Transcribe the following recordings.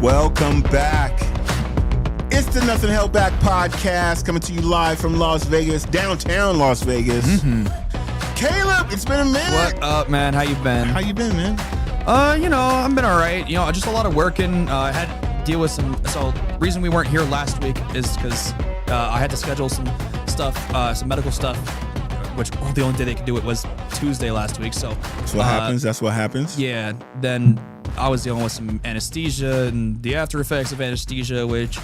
Welcome back. It's the Nothing Held Back podcast coming to you live from Las Vegas, downtown Las Vegas. Caleb, it's been a minute. What up, man? How you been? How you been, man? I've been all right. Just a lot of working. I had to deal with some. So, reason we weren't here last week is because I had to schedule some stuff, some medical stuff, which the only day they could do it was Tuesday last week. So That's what happens. That's what happens. Yeah. Then I was dealing with some anesthesia and the after effects of anesthesia, which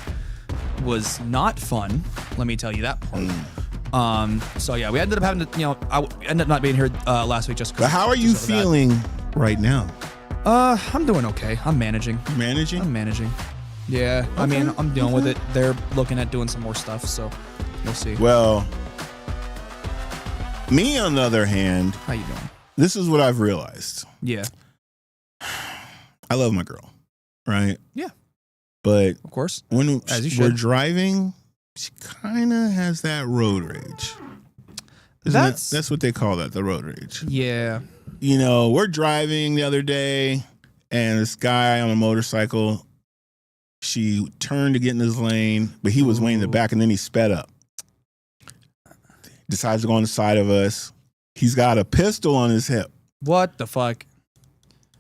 was not fun. Let me tell you that part. So yeah, we ended up having to, I ended up not being here last week just because. But how are you feeling right now? I'm doing okay. I'm managing. Managing? I'm managing. Yeah. Okay. I mean, I'm dealing with it. They're looking at doing some more stuff, so we'll see. Well, me on the other hand, how you doing? This is what I've realized. Yeah. I love my girl, right? Yeah. But of course, when we're driving, she kind of has that road rage. That's what they call that, the road rage. Yeah. We're driving the other day, and this guy on a motorcycle, she turned to get in his lane, but he was way in the back, and then he sped up. Decides to go on the side of us. He's got a pistol on his hip. What the fuck?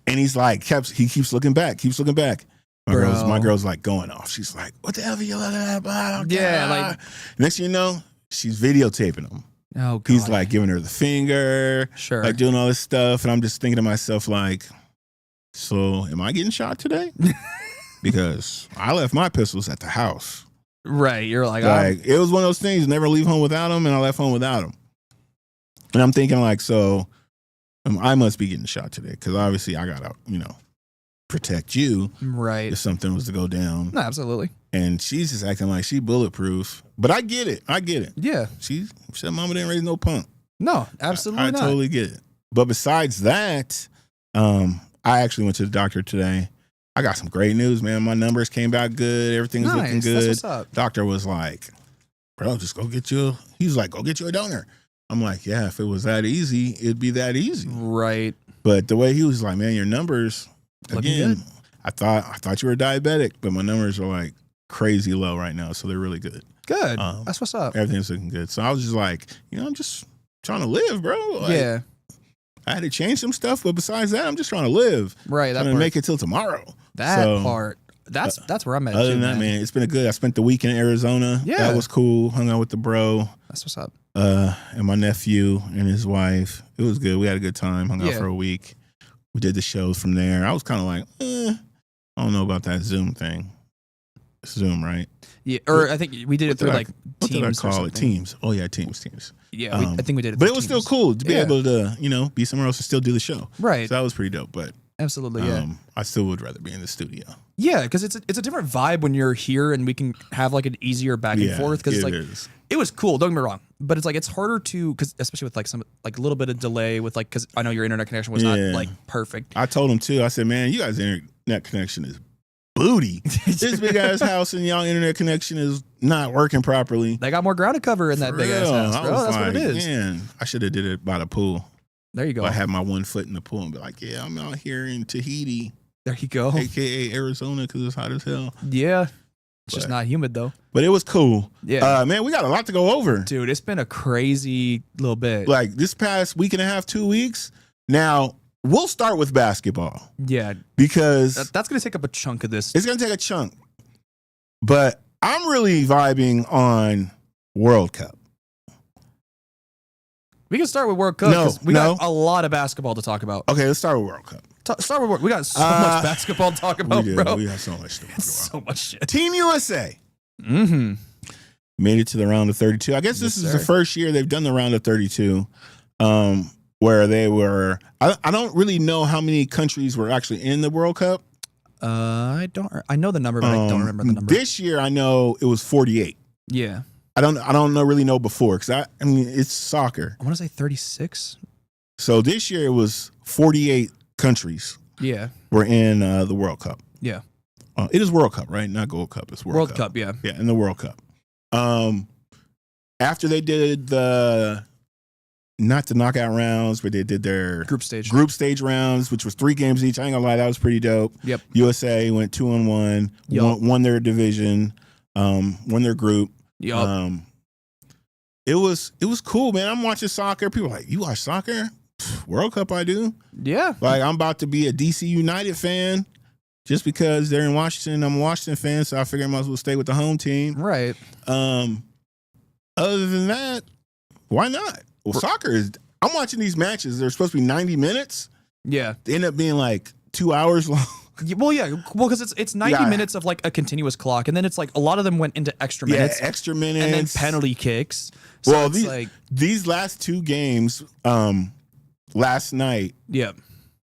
And he's like, he keeps looking back. My girl's like going off. She's like, what the hell are you looking at? Yeah, like. Next thing you know, she's videotaping him. Oh, God. He's like giving her the finger. Sure. Like doing all this stuff. And I'm just thinking to myself, like, so am I getting shot today? Because I left my pistols at the house. Right. You're like it was one of those things, never leave home without them. And I left home without them. And I'm thinking like, so I must be getting shot today. Because obviously I got to, protect you. Right. If something was to go down. No, absolutely. And she's just acting like she bulletproof. But I get it. Yeah. She said mama didn't raise no punk. No, absolutely I not. totally get it. But besides that, I actually went to the doctor today. I got some great news, man. My numbers came back good. Everything's looking good. That's what's up. Doctor was like, bro, just go get you. He's like, go get you a donor. I'm like, yeah, if it was that easy, it'd be that easy. Right. But the way he was like, man, your numbers, looking again, good. I thought you were diabetic, but my numbers are like crazy low right now. So they're really good. Good. That's what's up. Everything's looking good. So I was just like, I'm just trying to live, bro. Like, yeah. I had to change some stuff, but besides that, I'm just trying to live. Right. Trying to make it till tomorrow. That part. That's where I'm at. Other than that, man, it's been good. I spent the week in Arizona. Yeah. That was cool. Hung out with the bro. That's what's up. And my nephew and his wife. It was good. We had a good time. Hung out for a week. We did the shows from there. I was kind of like, I don't know about that Zoom thing. Zoom, right? Yeah, or I think we did it through like Teams. What did I call it? Teams. Oh yeah, Teams. Yeah, I think we did it. But it was still cool to be able to, be somewhere else and still do the show. Right. So that was pretty dope. But absolutely, yeah. I still would rather be in the studio. Yeah, because it's a different vibe when you're here and we can have like an easier back and forth. Because it was cool. Don't get me wrong, but it's like it's harder to because especially with like some like a little bit of delay with like because I know your internet connection was not like perfect. I told him too. I said, man, you guys' internet connection is booty. This big ass house and y'all internet connection is not working properly. They got more ground to cover in that big ass house, bro. That's what it is. Man, I should have did it by the pool. There you go. I had my one foot in the pool and be like, yeah, I'm out here in Tahiti. There you go. AKA Arizona because it's hot as hell. Yeah. It's just not humid though. But it was cool. Yeah. Man, we got a lot to go over. Dude, it's been a crazy little bit. Like this past week and a half, 2 weeks. Now, we'll start with basketball. Yeah. Because that's going to take up a chunk of this. It's going to take a chunk. But I'm really vibing on World Cup. We can start with World Cup because we got a lot of basketball to talk about. Okay, let's start with World Cup. Start with World. We got so much basketball to talk about, bro. We got so much to talk about. So much shit. Team USA. Mm-hmm. Made it to the round of 32. I guess this is the first year they've done the round of 32 where they were... I don't really know how many countries were actually in the World Cup. I know the number, but I don't remember the number. This year, I know it was 48. Yeah. I don't really know before because I mean it's soccer. I want to say 36. So this year it was 48 countries. Yeah. Were in the World Cup. Yeah. It is World Cup, right? Not Gold Cup. It's World Cup. Yeah. Yeah, in the World Cup. After they did the not the knockout rounds, but they did their group stage rounds, which was 3 games each. I ain't gonna lie, that was pretty dope. Yep. USA went 2-1, won their division, won their group. Yep. It was cool, man. I'm watching soccer. People are like, you watch soccer? World Cup, I do. Yeah. Like, I'm about to be a DC United fan just because they're in Washington. I'm a Washington fan, so I figure I might as well stay with the home team. Right. Other than that, why not? Well, soccer is. I'm watching these matches. They're supposed to be 90 minutes. Yeah. They end up being like 2 hours long. Well, because it's 90 minutes of like a continuous clock, and then it's like a lot of them went into extra minutes. Yeah, extra minutes. And then penalty kicks. So well, these last 2 games last night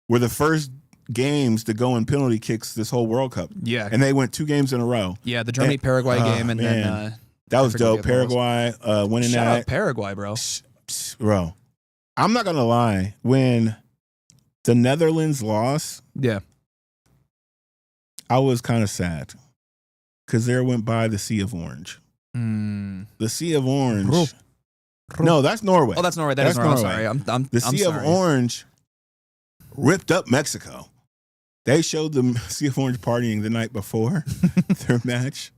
were the first games to go in penalty kicks this whole World Cup. Yeah. And they went 2 games in a row. Yeah, the Germany-Paraguay game, and then... that was dope. Paraguay winning Shout that. out Paraguay, bro. Bro, I'm not going to lie. When the Netherlands lost, I was kind of sad because there went by the Sea of Orange. The Sea of Orange. No, that's Norway. Oh, that's Norway. That's Norway. I'm sorry. The Sea of Orange ripped up Mexico. They showed the Sea of Orange partying the night before their match.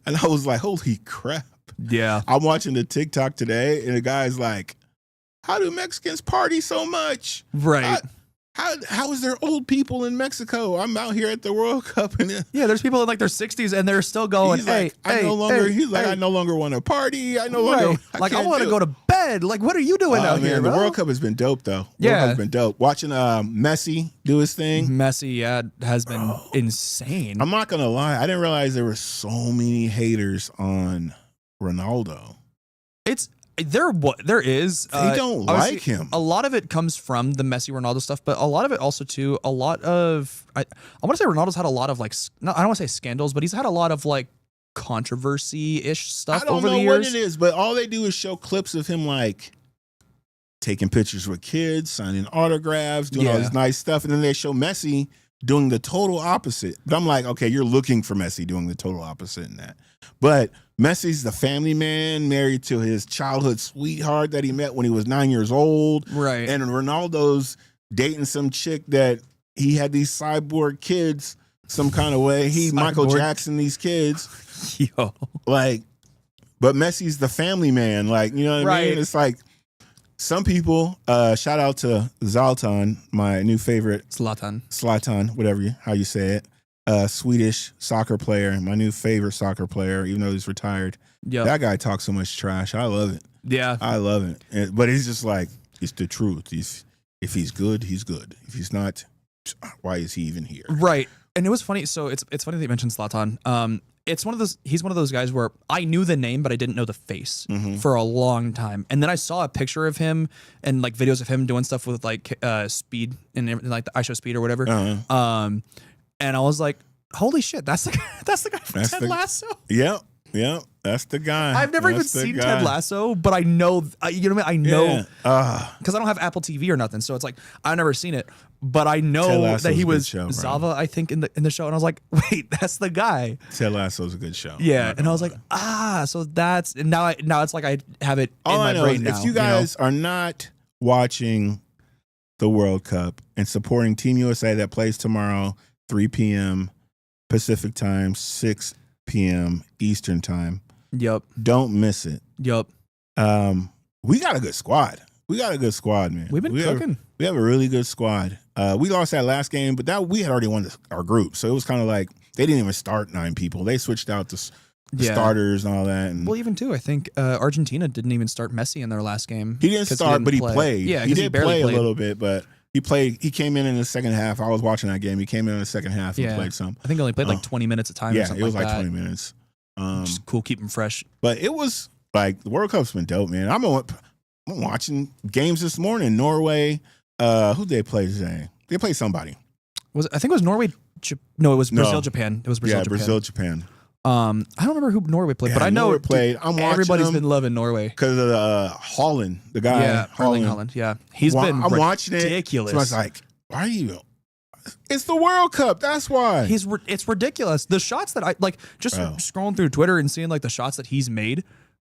And I was like, holy crap. Yeah. I'm watching the TikTok today, and the guy's like, how do Mexicans party so much? Right. How is there old people in Mexico? I'm out here at the World Cup. And there's people in like their 60s, and they're still going, I no longer want to party. I want to go to bed. Like, what are you doing out here, bro? The World Cup has been dope, though. Yeah. World Cup has been dope. Watching Messi do his thing. Messi, has been insane. I'm not going to lie. I didn't realize there were so many haters on Ronaldo. There is. They don't like him. A lot of it comes from the Messi Ronaldo stuff, but a lot of it also too. A lot of I want to say Ronaldo's had a lot of like. I don't want to say scandals, but he's had a lot of like controversy-ish stuff over the years. I don't know what it is, but all they do is show clips of him like taking pictures with kids, signing autographs, doing all this nice stuff, and then they show Messi doing the total opposite. But I'm like, okay, you're looking for Messi doing the total opposite in that, but. Messi's the family man, married to his childhood sweetheart that he met when he was 9 years old. Right. And Ronaldo's dating some chick that he had these cyborg kids some kind of way. Michael Jackson these kids. Yo. Like, but Messi's the family man. Like, you know what I mean? It's like some people, shout out to Zlatan, my new favorite. Zlatan, how you say it. Swedish soccer player, my new favorite soccer player, even though he's retired. Yeah, that guy talks so much trash. I love it. Yeah, I love it. But he's just like, it's the truth. If he's good, he's good. If he's not, why is he even here? Right. And it was funny. So it's funny that you mentioned Zlatan. It's one of those. He's one of those guys where I knew the name, but I didn't know the face for a long time. And then I saw a picture of him and like videos of him doing stuff with like Speed and like the I Show Speed or whatever. And I was like, holy shit, that's the guy from Ted Lasso. Yep, that's the guy. I've never even seen Ted Lasso, but I know, you know what I mean? I know, because I don't have Apple TV or nothing, so it's like, I've never seen it, but I know that he was Zava, I think, in the show, and I was like, wait, that's the guy. Ted Lasso's a good show. Yeah, and I was like, so that's, and now it's like I have it in my brain now. If you guys are not watching the World Cup and supporting Team USA that plays tomorrow, 3 p.m. Pacific time, 6 p.m. Eastern time. Yep. Don't miss it. Yep. We got a good squad. Man. We've been cooking. We have a really good squad. We lost that last game, but we had already won our group. So it was kind of like they didn't even start 9 people. They switched out the starters and all that. And even too, I think Argentina didn't even start Messi in their last game. He didn't start, but he played. Yeah, he did play a little bit, but he played. He came in the second half. I was watching that game. He came in the second half and played some. I think he only played like 20 minutes a time. Yeah, or something it was like that. 20 minutes. Just cool, keep him fresh. But it was like the World Cup's been dope, man. I'm watching games this morning. Norway. Who did they play today? They played somebody. I think it was Norway. No, it was Brazil, Japan. It was Brazil, Japan. Brazil, Japan. I don't remember who Norway played, but I know Norway played. I'm watching everybody's been loving Norway because of Haaland, the guy. Yeah, Haaland. Yeah, he's been. I'm watching it. Ridiculous. So I was like, why are you? It's the World Cup. That's why. It's ridiculous. The shots that scrolling through Twitter and seeing like the shots that he's made,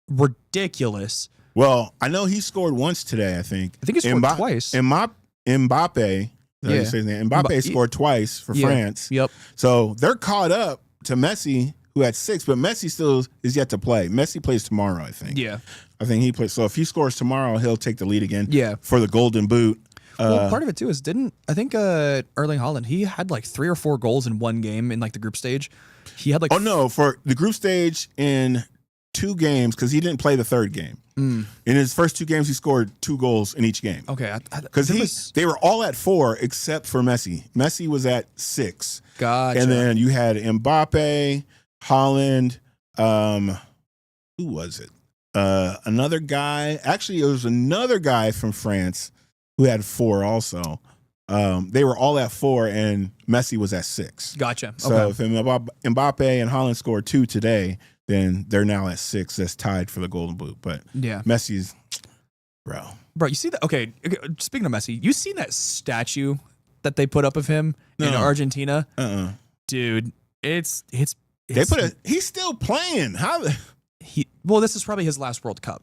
ridiculous. Well, I know he scored once today, I think. I think he scored twice. Mbappe, Mbappe scored twice for France. Yep. So they're caught up to Messi, who had 6, but Messi still is yet to play. Messi plays tomorrow, I think. Yeah. I think he plays. So if he scores tomorrow, he'll take the lead again. Yeah. For the Golden Boot. Well, part of it too is Erling Haaland, he had like 3 or 4 goals in one game in like the group stage. He had like for the group stage in 2 games, because he didn't play the third game. In his first 2 games, he scored 2 goals in each game. Okay, because they were all at 4 except for Messi. Messi was at 6. Gotcha. And then you had Mbappe, Haaland. Who was it? Another guy. Actually, it was another guy from France who had 4 also. They were all at 4, and Messi was at 6. Gotcha. So if Mbappe and Haaland scored 2 today, then they're now at 6. That's tied for the Golden Boot. But yeah, Messi's, bro, you see that? Okay, speaking of Messi, you seen that statue that they put up of him in Argentina? Dude, it's they put he's still playing. How this is probably his last World Cup.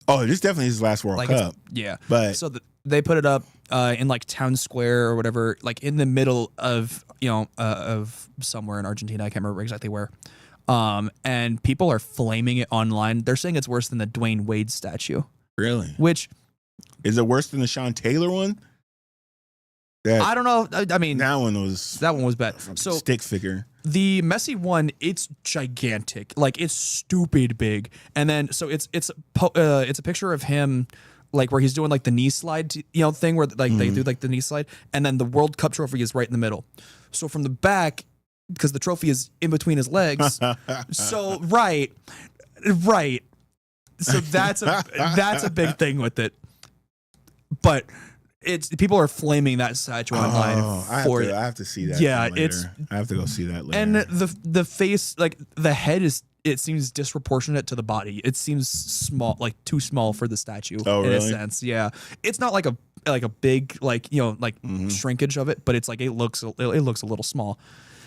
Oh, this is definitely his last World Cup. Yeah, but so they put it up in like town square or whatever, like in the middle of of somewhere in Argentina. I can't remember exactly where. And people are flaming it online. They're saying it's worse than the Dwayne Wade statue. Really? Which is it worse than the Sean Taylor one? I don't know. I mean, that one was bad. So stick figure. The Messi one, it's gigantic, like it's stupid big. And then so it's a picture of him, like where he's doing like the knee slide, thing where like they do like the knee slide, and then the World Cup trophy is right in the middle. So from the back, because the trophy is in between his legs, so right. So that's a big thing with it, but. People are flaming that statue online I have to see that. Yeah, I have to go see that later. And the face, like the head it seems disproportionate to the body. It seems small, like too small for the statue. Oh, really? In a sense, yeah. It's not like a big shrinkage of it, but it's like it looks a little small.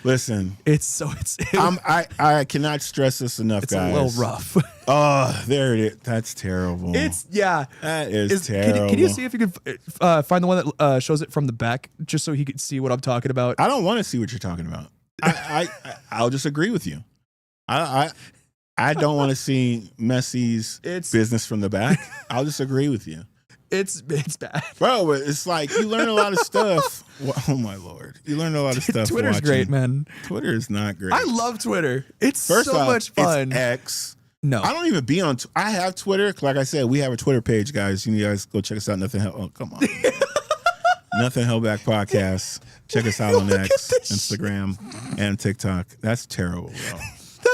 Listen, I cannot stress this enough, it's guys. It's a little rough. Oh, there it is. That's terrible. That is terrible. Can you see if you could find the one that shows it from the back, just so he could see what I'm talking about? I don't want to see what you're talking about. I'll just agree with you. I don't want to see Messi's business from the back. I'll just agree with you. It's bad, bro. It's like you learn a lot of stuff. Oh my Lord, you learn a lot of stuff. Twitter's watching. Great, man. Twitter is not great. I love Twitter. It's so much fun. It's X. No, I don't even be on. I have Twitter. Like I said, we have a Twitter page, guys. You guys go check us out. Nothing held. Oh, come on. Nothing Held Back podcast. Check us out on X, Instagram, and TikTok. That's terrible, bro.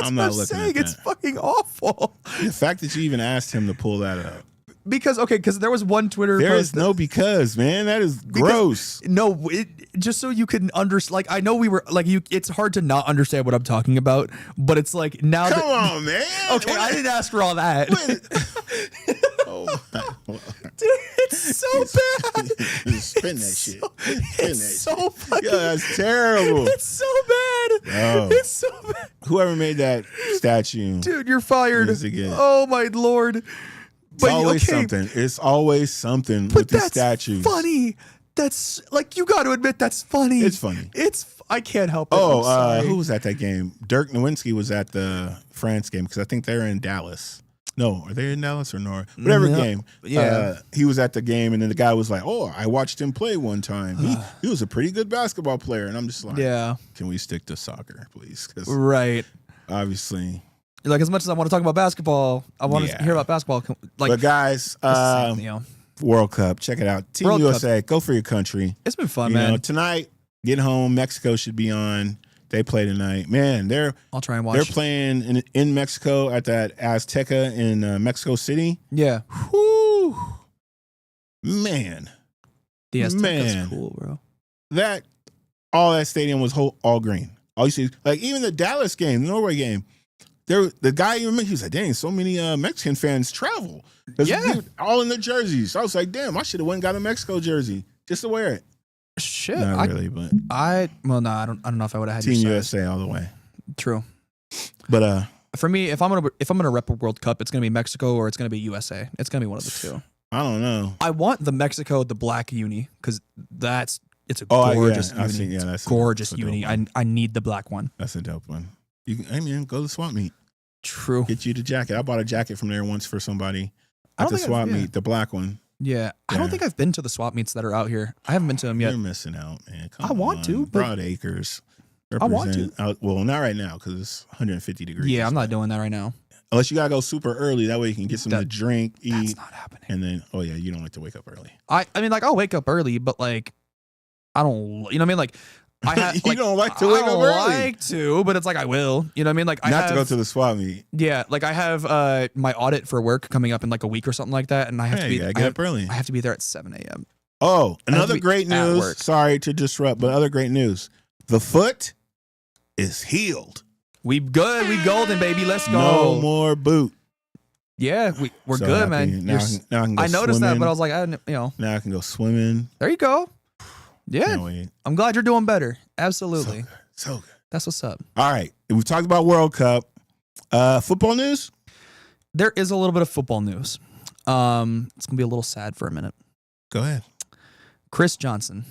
I'm not looking at that. It's fucking awful. The fact that you even asked him to pull that up. Because there was one Twitter there post. There is no because, man. That is gross. No, just so you can understand. Like, I know we were like you. It's hard to not understand what I'm talking about, but it's like now. Come on, man. Okay, I didn't ask for all that. Oh my Lord. Dude, it's so bad. Spin that shit. It's so fucking. Yeah, that's terrible. It's so bad. Oh. It's so bad. Whoever made that statue, dude, you're fired. Oh my Lord. It's always something. It's always something with these statues. Funny. That's like, you got to admit that's funny. It's funny. I can't help it. Who was at that game? Dirk Nowitzki was at the France game because I think they're in Dallas. No, are they in Dallas or North? Whatever game. Yeah. He was at the game, and then the guy was like, "Oh, I watched him play one time. He was a pretty good basketball player." And I'm just like, "Yeah, can we stick to soccer, please?" Right. Obviously. Like, as much as I want to talk about basketball, I want to hear about basketball. Like, but guys, World Cup, check it out. Team USA, go for your country. It's been fun, man. Tonight, get home. Mexico should be on. They play tonight. Man, I'll try and watch. They're playing in Mexico at that Azteca in Mexico City. Yeah. Whoo. Man. The Azteca's cool, bro. All that stadium was all green. All you see, like even the Dallas game, the Norway game, the guy you remember, he was like, dang, so many Mexican fans travel. Yeah. All in their jerseys. I was like, damn, I should have went and got a Mexico jersey just to wear it. Shit. Not really, but I don't know if I would have had Team USA all the way. True. But For me, if I'm gonna rep a World Cup, it's gonna be Mexico or it's gonna be USA. It's gonna be one of the two. I don't know. I want the Mexico, the black uni, because it's a gorgeous uni. That's gorgeous uni. I need the black one. That's a dope one. Hey man, go to the swap meet. True. Get you the jacket. I bought a jacket from there once for somebody at the swap meet, the black one. Yeah. I don't think I've been to the swap meets that are out here. I haven't been to them yet. You're missing out, man. I want to, but Broad Acres. I want to. Well, not right now because it's 150 degrees. Yeah, I'm not doing that right now. Unless you gotta go super early. That way you can get something to drink, eat. That's not happening. And then, you don't like to wake up early. I mean, like, I'll wake up early, but like, I don't. You know what I mean? Like, you don't like to wake up early. I like to, but it's like I will. You know what I mean? Like, to go to the swap meet. Yeah, like I have my audit for work coming up in like a week or something like that, and I have to be. Get up early. I have to be there at 7 a.m. Oh, another great news. Sorry to disrupt, but other great news. The foot is healed. We good. We golden, baby. Let's go. No more boot. Yeah, we're so good, happy. Man. Now I can go I noticed that, but I was like, Now I can go swimming. There you go. Yeah, I'm glad you're doing better. Absolutely. So good. That's what's up. All right, we've talked about World Cup. Football news? There is a little bit of football news. It's going to be a little sad for a minute. Go ahead. Chris Johnson.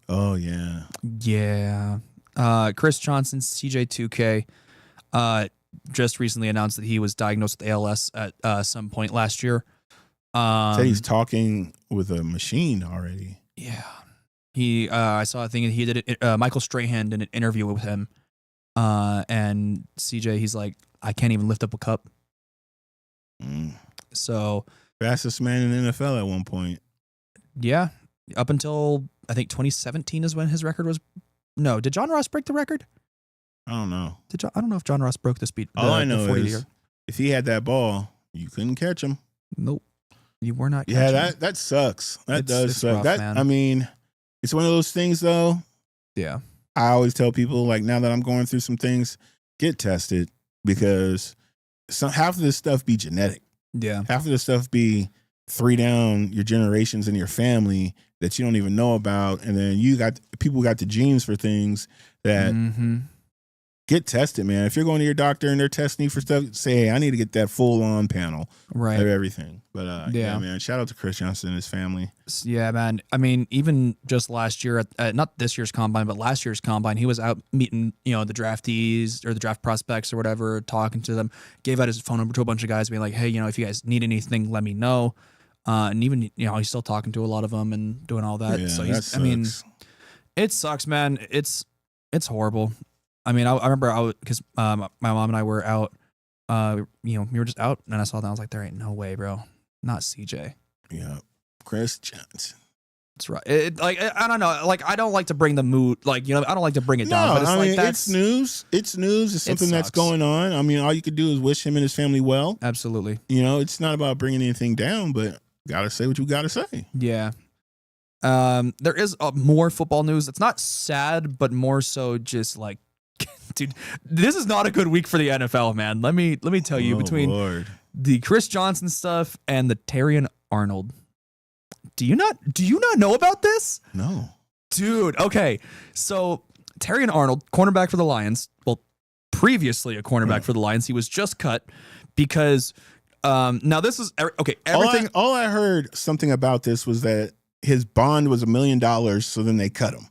Oh, yeah. Yeah. Chris Johnson, CJ2K, just recently announced that he was diagnosed with ALS at some point last year. Said he's talking with a machine already. Yeah. I saw a thing, he did it. Michael Strahan did an interview with him, and CJ, he's like, I can't even lift up a cup. So fastest man in the NFL at one point. Yeah, up until I think 2017 is when his record was. No, did John Ross break the record? I don't know. I don't know if John Ross broke the speed. All I know is if he had that ball, you couldn't catch him. Nope, you were not. Yeah, that sucks. That does suck. Rough, man. I mean. It's one of those things, though. Yeah. I always tell people, like, now that I'm going through some things, get tested because half of this stuff be genetic. Yeah. Half of this stuff be 3 down your generations and your family that you don't even know about. And then people got the genes for things that get tested, man. If you're going to your doctor and they're testing you for stuff, say, hey, I need to get that full on panel of everything. But yeah, man, shout out to Chris Johnson and his family. Yeah, man. I mean, even just last year, not this year's combine, but last year's combine, he was out meeting, the draftees or the draft prospects or whatever, talking to them, gave out his phone number to a bunch of guys, being like, hey, if you guys need anything, let me know. And even, he's still talking to a lot of them and doing all that. Yeah, so I mean, it sucks, man. It's horrible. I mean, I remember because my mom and I were out, we were just out, and I saw that. I was like, there ain't no way, bro. Not CJ. Yeah. Chris Johnson. That's right. I don't know. Like, I don't like to bring the mood, I don't like to bring it down. But it's it's news. It's news. It's something that's going on. I mean, all you could do is wish him and his family well. Absolutely. It's not about bringing anything down, but gotta say what you gotta say. Yeah. There is more football news. It's not sad, but more so just like, dude, this is not a good week for the NFL, man. Let me tell you, between the Chris Johnson stuff and the Terrion Arnold. Do you not know about this? No. Dude, okay. So Terrion Arnold, cornerback for the Lions, well, previously a cornerback for the Lions, he was just cut because now this is okay, everything all I heard something about this was that his bond was $1 million, so then they cut him.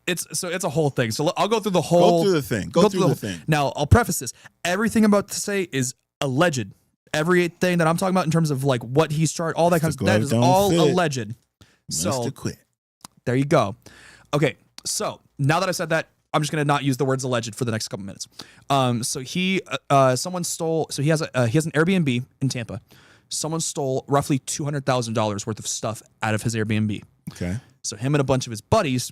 It's a whole thing. So I'll go through the whole. Go through the thing. Go through the thing. Now I'll preface this. Everything I'm about to say is alleged. Everything that I'm talking about in terms of like what he's charged, all that kind of stuff, that is all alleged. So quit. There you go. Okay. So now that I said that, I'm just gonna not use the words alleged for the next couple minutes. So someone stole. So he has an Airbnb in Tampa. Someone stole roughly $200,000 worth of stuff out of his Airbnb. Okay. So him and a bunch of his buddies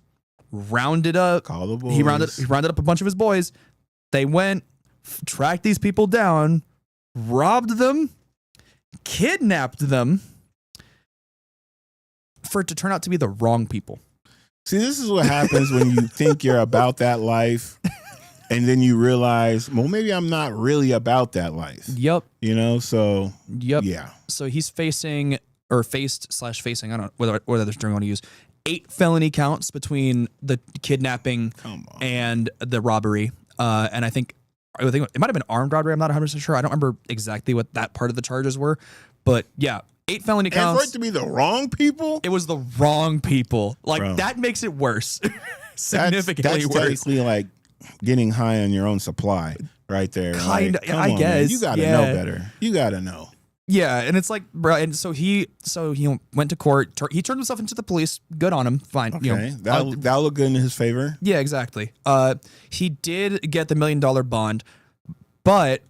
rounded up. Call the boys. He rounded up a bunch of his boys. They went, tracked these people down, robbed them, kidnapped them, for it to turn out to be the wrong people. See, this is what happens when you think you're about that life, and then you realize, well, maybe I'm not really about that life. Yep. So. Yep. Yeah. So he's facing. I don't know whether there's term I want to use. 8 felony counts between the kidnapping and the robbery. And I think I think it might have been armed robbery. I'm not 100% sure. I don't remember exactly what that part of the charges were. But yeah, 8 felony counts. And for it to be the wrong people? It was the wrong people. Like, Bro. that makes it worse. Significantly that's worse. Technically like getting high on your own supply right there. Kind of, like, I guess. Man. You got to know better. You got to know. Yeah, and it's like, bro, and so he went to court. He turned himself into the police. Good on him. Fine. Okay, that'll look good in his favor. Yeah, exactly. He did get the $1 million bond, but,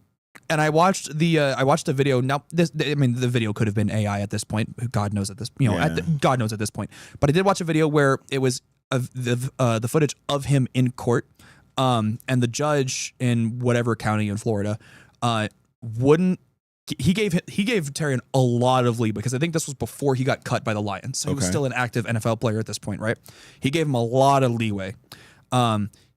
and I watched the video. Now, the video could have been AI at this point. God knows at this, God knows at this point. But I did watch a video where it was the footage of him in court, and the judge in whatever county in Florida, wouldn't. He gave Tarion a lot of leeway because I think this was before he got cut by the Lions. So he was still an active NFL player at this point, right? He gave him a lot of leeway.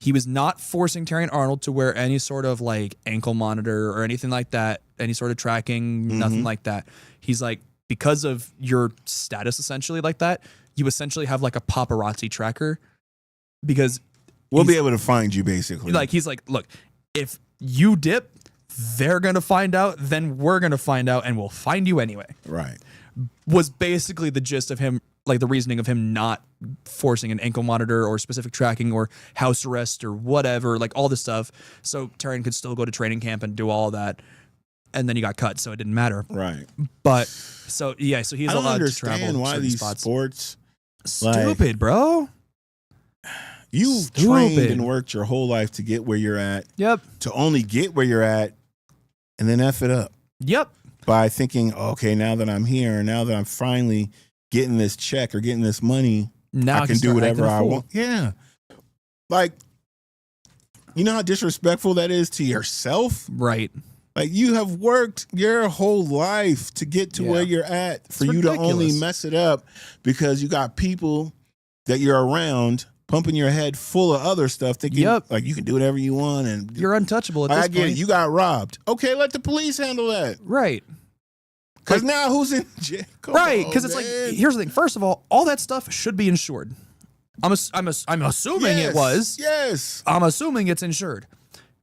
He was not forcing Tarion Arnold to wear any sort of like ankle monitor or anything like that, any sort of tracking, nothing like that. He's like, because of your status essentially like that, you essentially have like a paparazzi tracker because we'll be able to find you basically. Like, he's like, look, if you dip, they're going to find out, then we're going to find out, and we'll find you anyway. Right. Was basically the gist of him, like the reasoning of him not forcing an ankle monitor or specific tracking or house arrest or whatever, like all this stuff. So Tarion could still go to training camp and do all of that. And then he got cut, so it didn't matter. Right. But, so he's allowed to travel. I don't understand why these spots. Sports. Stupid, bro. You trained and worked your whole life to get where you're at. Yep. To only get where you're at and then F it up. Yep. By thinking, okay, now that I'm here, now that I'm finally getting this check or getting this money, now I can do whatever I want. Yeah. Like, you know how disrespectful that is to yourself? Right. Like, you have worked your whole life to get to where you're at for you to only mess it up because you got people that you're around pumping your head full of other stuff, thinking like you can do whatever you want and you're untouchable at this point. I get it. You got robbed. Okay, let the police handle that. Right. Because now who's in jail? Right. Because it's like, here's the thing. First of all that stuff should be insured. I'm assuming it was. Yes. I'm assuming it's insured.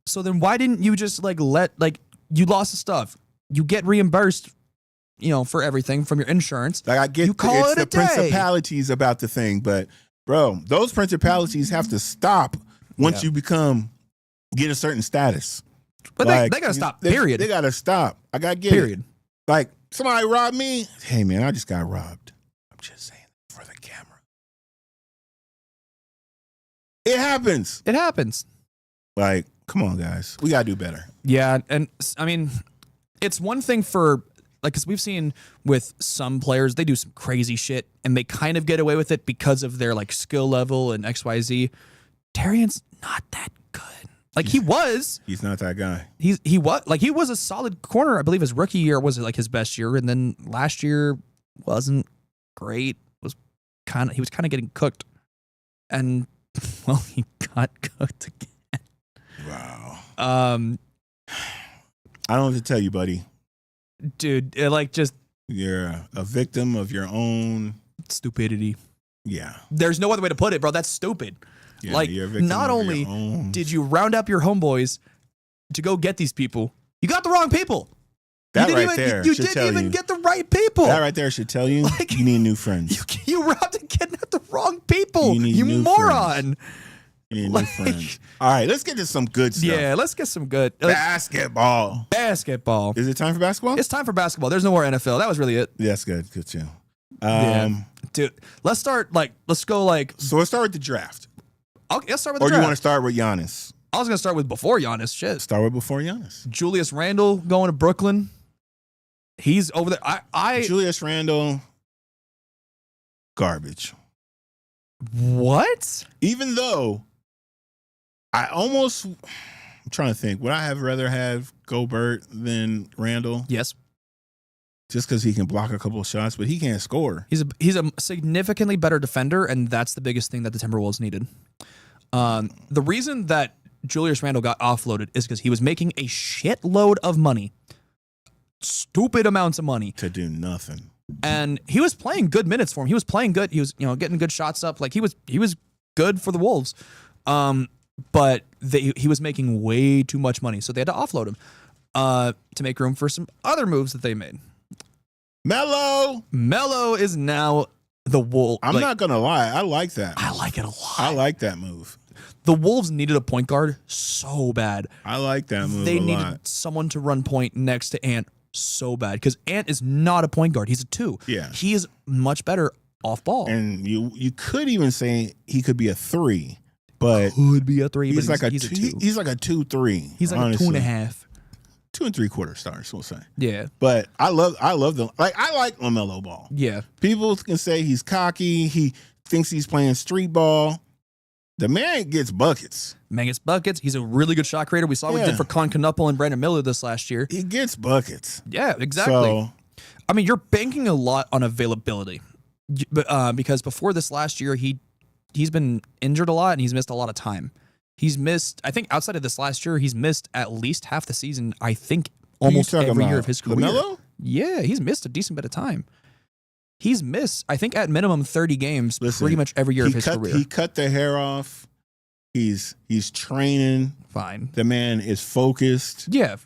So then why didn't you just you lost the stuff? You get reimbursed, for everything from your insurance. Like, I get you call it the a day. Principalities about the thing, but bro, those principalities have to stop once you get a certain status. But they gotta stop. Period. They gotta stop. I gotta get it. Like, somebody robbed me. Hey man, I just got robbed. I'm just saying for the camera. It happens. It happens. Like, come on, guys. We gotta do better. Yeah, and I mean, it's one thing for. Like, because we've seen with some players, they do some crazy shit and they kind of get away with it because of their like skill level and XYZ. Tarion's not that good. Like, he was. He's not that guy. He was a solid corner. I believe his rookie year was like his best year, and then last year wasn't great. He was kind of getting cooked, and well, he got cooked again. Wow. I don't have to tell you, buddy. Dude, you're a victim of your own stupidity. Yeah. There's no other way to put it, bro. That's stupid. Yeah, like, not only did you round up your homeboys to go get these people, you got the wrong people. You didn't even get the right people. That right there should tell you you need new friends. You robbed and kidnapped the wrong people. You moron. Friends. You need new friends. All right, let's get to some good stuff. Yeah, let's get some good. Basketball. Is it time for basketball? It's time for basketball. There's no more NFL. That was really it. Yeah, that's good. Good too. Dude, let's go So let's start with the draft. Okay, let's start with the draft. Or do you want to start with Giannis? I was going to start with before Giannis. Shit. Start with before Giannis. Julius Randle going to Brooklyn. He's over there. Julius Randle, garbage. What? Even though I'm trying to think, would I have rather have Gobert than Randle? Yes. Just because he can block a couple of shots, but he can't score. He's a significantly better defender, and that's the biggest thing that the Timberwolves needed. The reason that Julius Randle got offloaded is because he was making a shitload of money. Stupid amounts of money. To do nothing. And he was playing good minutes for him. He was playing good. He was, getting good shots up. Like, he was good for the Wolves. but he was making way too much money, so they had to offload him to make room for some other moves that they made. Melo is now the Wolves. I'm not gonna lie, I like that. I like it a lot. I like that move. The Wolves needed a point guard so bad. I like that move. They needed someone to run point next to Ant so bad because Ant is not a point guard. He's a 2. Yeah, he is much better off ball. And you could even say he could be a 3, but could be a 3. He's but like he's a 2. a 2. He's like a 2-3. He's like honestly. A 2.5. 2 3/4 stars, we'll say. Yeah, but I love the I like LaMelo Ball. Yeah, people can say he's cocky. He thinks he's playing street ball. The man gets buckets. He's a really good shot creator. We saw what he did for Con Knuppel and Brandon Miller this last year. He gets buckets. Yeah, exactly. So, I mean, you're banking a lot on availability, because before this last year, he's been injured a lot and he's missed a lot of time. He's missed, I think, outside of this last year, he's missed at least half the season. I think almost every year of his career. LaMelo? Yeah, he's missed a decent bit of time. He's missed, I think, at minimum 30 games pretty much every year of his career. He cut the hair off. He's training. Fine. The man is focused. Yeah.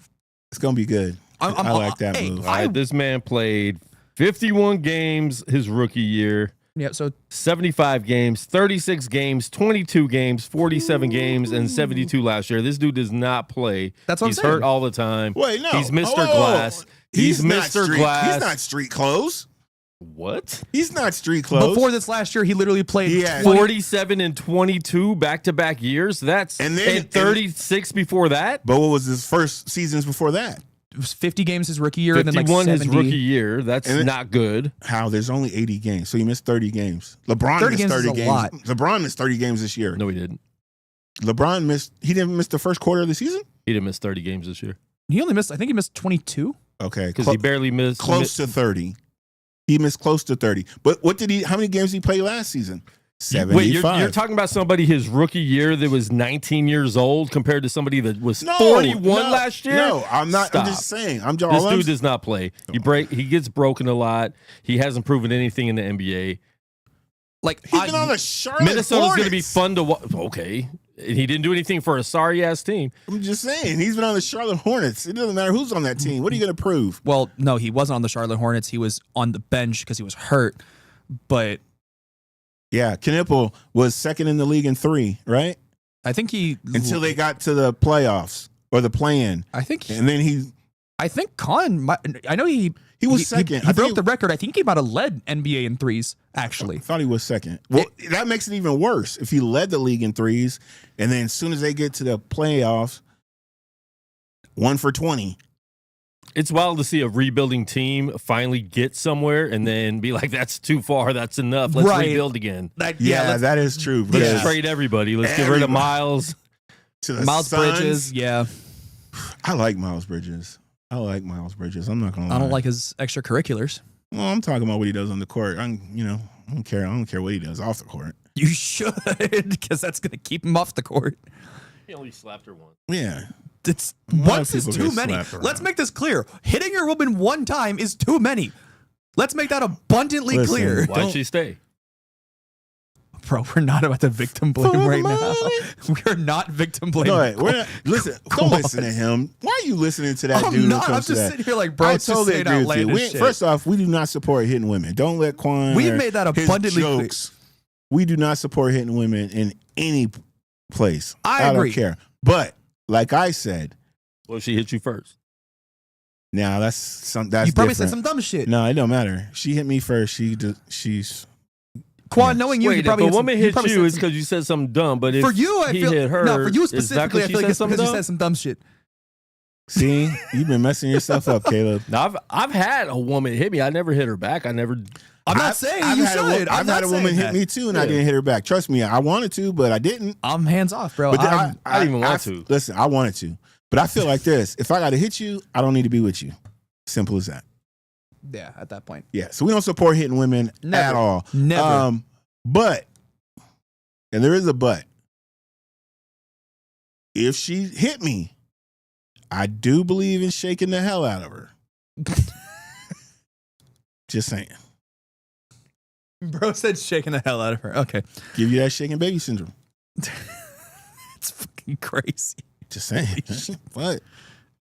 It's going to be good. I like that move. All right, this man played 51 games his rookie year. Yeah, so 75 games, 36 games, 22 games, 47 games, and 72 last year. This dude does not play. That's what He's I'm saying. hurt all the time. Wait, no. He's Mr. Glass. He's Mr. Glass. He's not street clothes. What? He's not street clothes. Before this last year, he literally played 47 and 22 back-to-back years. That's and 36 before that. But what was his first seasons before that? It was 50 games his rookie year, and then like 51 70. his rookie year. That's not good. How? There's only 80 games, so he missed 30 games. LeBron 30 missed 30 games. games. Lot. LeBron missed 30 games this year. No, he didn't. LeBron missed. He didn't miss the first quarter of the season. He didn't miss 30 games this year. He only missed. I think he missed 22. Okay, because he barely missed close to 30. He missed close to 30. But what did he? How many games did he play last season? 75. Wait, you're talking about somebody his rookie year that was 19 years old compared to somebody that was 41 last year? No, I'm not. Stop. I'm just saying. This dude does not play. He gets broken a lot. He hasn't proven anything in the NBA. Like he's been on the Charlotte Minnesota's going to be fun to watch. Okay. He didn't do anything for a sorry-ass team. I'm just saying. He's been on the Charlotte Hornets. It doesn't matter who's on that team. What are you going to prove? Well, no, he wasn't on the Charlotte Hornets. He was on the bench because he was hurt. But yeah, Knuppel was second in the league in 3, right? I think until they got to the playoffs or the play-in. I think I know he was second. He broke the record. I think he might have led NBA in threes, actually. I thought he was second. Well, that makes it even worse. If he led the league in threes, and then as soon as they get to the playoffs, 1 for 20. It's wild to see a rebuilding team finally get somewhere and then be like, that's too far. That's enough. Let's rebuild again. That is true. Let's trade everybody. Let's get rid of Miles. Miles Bridges, yeah. I like Miles Bridges. I'm not gonna lie. I don't like his extracurriculars. Well, I'm talking about what he does on the court. I don't care. I don't care what he does off the court. You should, because that's gonna keep him off the court. He only slapped her once. Yeah. Once is too many. Let's make this clear. Hitting your woman one time is too many. Let's make that abundantly clear. Why'd she stay? Bro, we're not about to victim blame right now. We're not victim blaming. Listen, don't listen to him. Why are you listening to that dude? I'm just sitting here like, bro, I totally agree with you. First off, we do not support hitting women. Don't let Quan. We've made that abundantly clear. We do not support hitting women in any place. I agree. Don't care. But like I said, well, she hit you first. Now that's you probably different. said some dumb shit. No, it don't matter. She hit me first. She's. Quan, knowing you, if a woman hit you, it's because you said something dumb. But if for you, I feel hit her, no. For you specifically, I feel like it's because you said some dumb shit. See, you've been messing yourself up, Caleb. Now, I've had a woman hit me. I never hit her back. I'm not saying you should. I've had a woman hit me too, and I didn't hit her back. Trust me, I wanted to, but I didn't. I'm hands off, bro. But I didn't even want to. Listen, I wanted to, but I feel like this: if I got to hit you, I don't need to be with you. Simple as that. Yeah, at that point. Yeah, so we don't support hitting women at all. Never. But, and there is a but, if she hit me, I do believe in shaking the hell out of her. Just saying. Bro said shaking the hell out of her. Okay. Give you that shaking baby syndrome. That's fucking crazy. Just saying. What?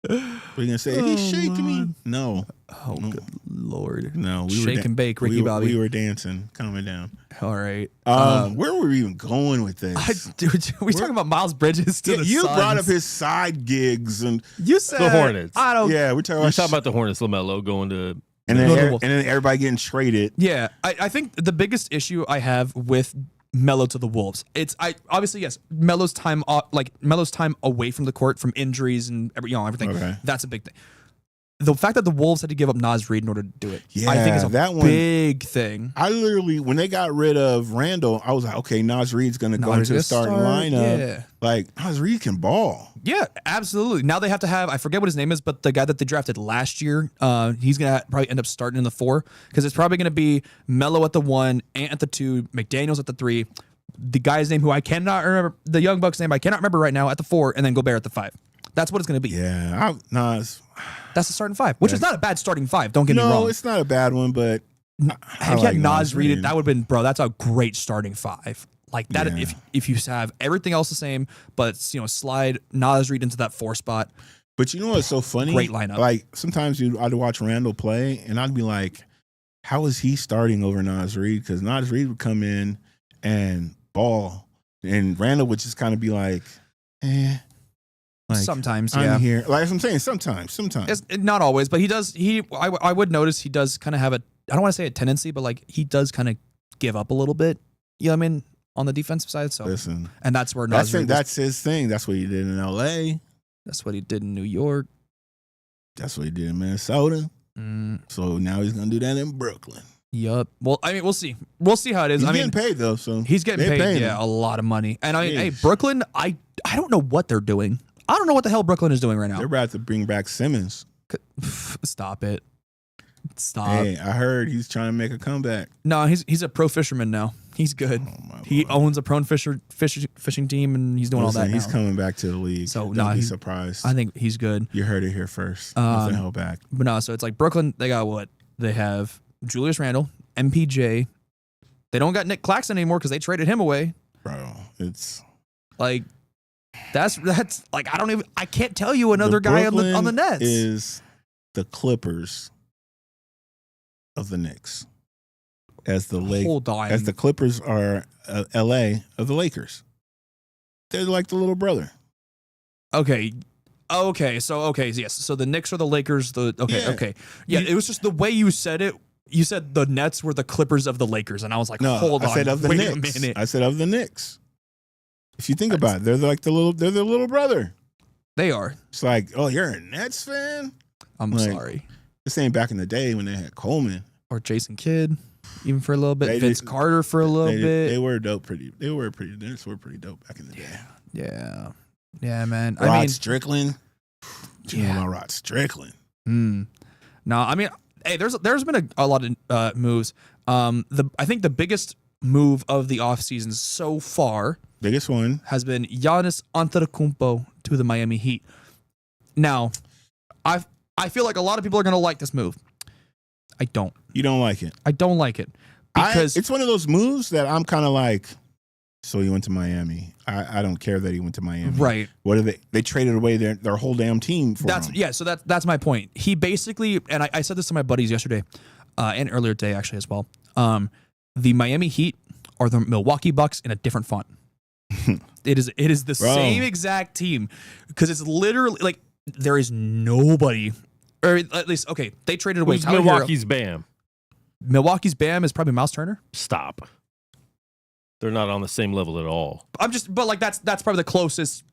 What are you gonna say? He shaked me. No. Oh, good Lord. No. Shake and bake, Ricky Bobby. We were dancing. Calming down. All right. Where were we even going with this? We're talking about Miles Bridges to the you Suns. brought up his side gigs and you said the Hornets. I don't. Yeah, we're talking about the Hornets. LaMelo going to. And then everybody getting traded. Yeah, I think the biggest issue I have with Melo to the Wolves, obviously yes, Melo's time away from the court from injuries and everything. Okay. That's a big thing. The fact that the Wolves had to give up Naz Reid in order to do it, I think is a big thing. I literally, when they got rid of Randall, I was like, okay, Naz Reid's going to go into the starting lineup. Yeah. Like, Naz Reid can ball. Yeah, absolutely. Now they have to have, I forget what his name is, but the guy that they drafted last year, he's going to probably end up starting in the 4 because it's probably going to be Melo at the 1, Ant at the 2, McDaniels at the 3, the guy's name who I cannot remember, the young Buck's name I cannot remember right now at the 4, and then Gobert at the 5. That's what it's going to be. Yeah, that's the starting 5, which is not a bad starting 5. Don't get me wrong. No, it's not a bad one, but if you had Naz Reid, that would have been, bro. That's a great starting 5. Like that, if you have everything else the same, but slide Naz Reid into that 4 spot. But you know what's so funny? Great lineup. Like sometimes I'd watch Randall play, and I'd be like, "How is he starting over Naz Reid?" Because Naz Reid would come in and ball, and Randall would just kind of be like, "Eh." Like, sometimes, I'm here. Like I'm saying, sometimes. It's not always, but he does. I would notice he does kind of have I don't want to say a tendency, but like he does kind of give up a little bit. You know what I mean? On the defensive side. So listen, and that's where that's his thing. That's what he did in L.A. That's what he did in New York. That's what he did in Minnesota. So now he's gonna do that in Brooklyn. Yup. Well, I mean, we'll see. We'll see how it is. He's getting paid though, so he's getting paid. Yeah, a lot of money. And I mean, hey, Brooklyn. I don't know what they're doing. I don't know what the hell Brooklyn is doing right now. They're about to bring back Simmons. Stop it. Stop. Hey, I heard he's trying to make a comeback. No, he's a pro fisherman now. He's good. He owns a pro fishing team, and he's doing all that now. He's coming back to the league. So don't be surprised. I think he's good. You heard it here first. Nothing held back. But no, so it's like Brooklyn. They got what? They have Julius Randle, MPJ. They don't got Nick Claxton anymore because they traded him away. Bro, it's like that's like I can't tell you another guy on the Nets. Is the Clippers of the Knicks. As the Clippers are LA of the Lakers. They're like the little brother. Okay. Yes. So the Knicks are the Lakers. Okay. Yeah. It was just the way you said it. You said the Nets were the Clippers of the Lakers, and I was like, hold on. I said of the Knicks. I said of the Knicks. If you think about it, they're like they're the little brother. They are. It's like, oh, you're a Nets fan? I'm sorry. This ain't back in the day when they had Coleman or Jason Kidd. Even for a little bit, Vince Carter for a little bit. They were dope. They were pretty dope back in the day. Yeah, man. Rod Strickland. You know about Rod Strickland. No, I mean, hey, there's been a lot of moves. I think the biggest move of the offseason so far, biggest one, has been Giannis Antetokounmpo to the Miami Heat. Now, I feel like a lot of people are going to like this move. I don't. You don't like it? I don't like it. Because it's one of those moves that I'm kind of like, so he went to Miami. I don't care that he went to Miami. Right. What are they? They traded away their whole damn team for him. Yeah, so that's my point. He basically, and I said this to my buddies yesterday, and earlier today actually as well, the Miami Heat are the Milwaukee Bucks in a different font. It is the same exact team. Because it's literally, like, there is nobody... Or at least, okay, they traded away Tyler Milwaukee's Hero. Bam? Milwaukee's Bam is probably Miles Turner. Stop. They're not on the same level at all. But like that's probably the closest.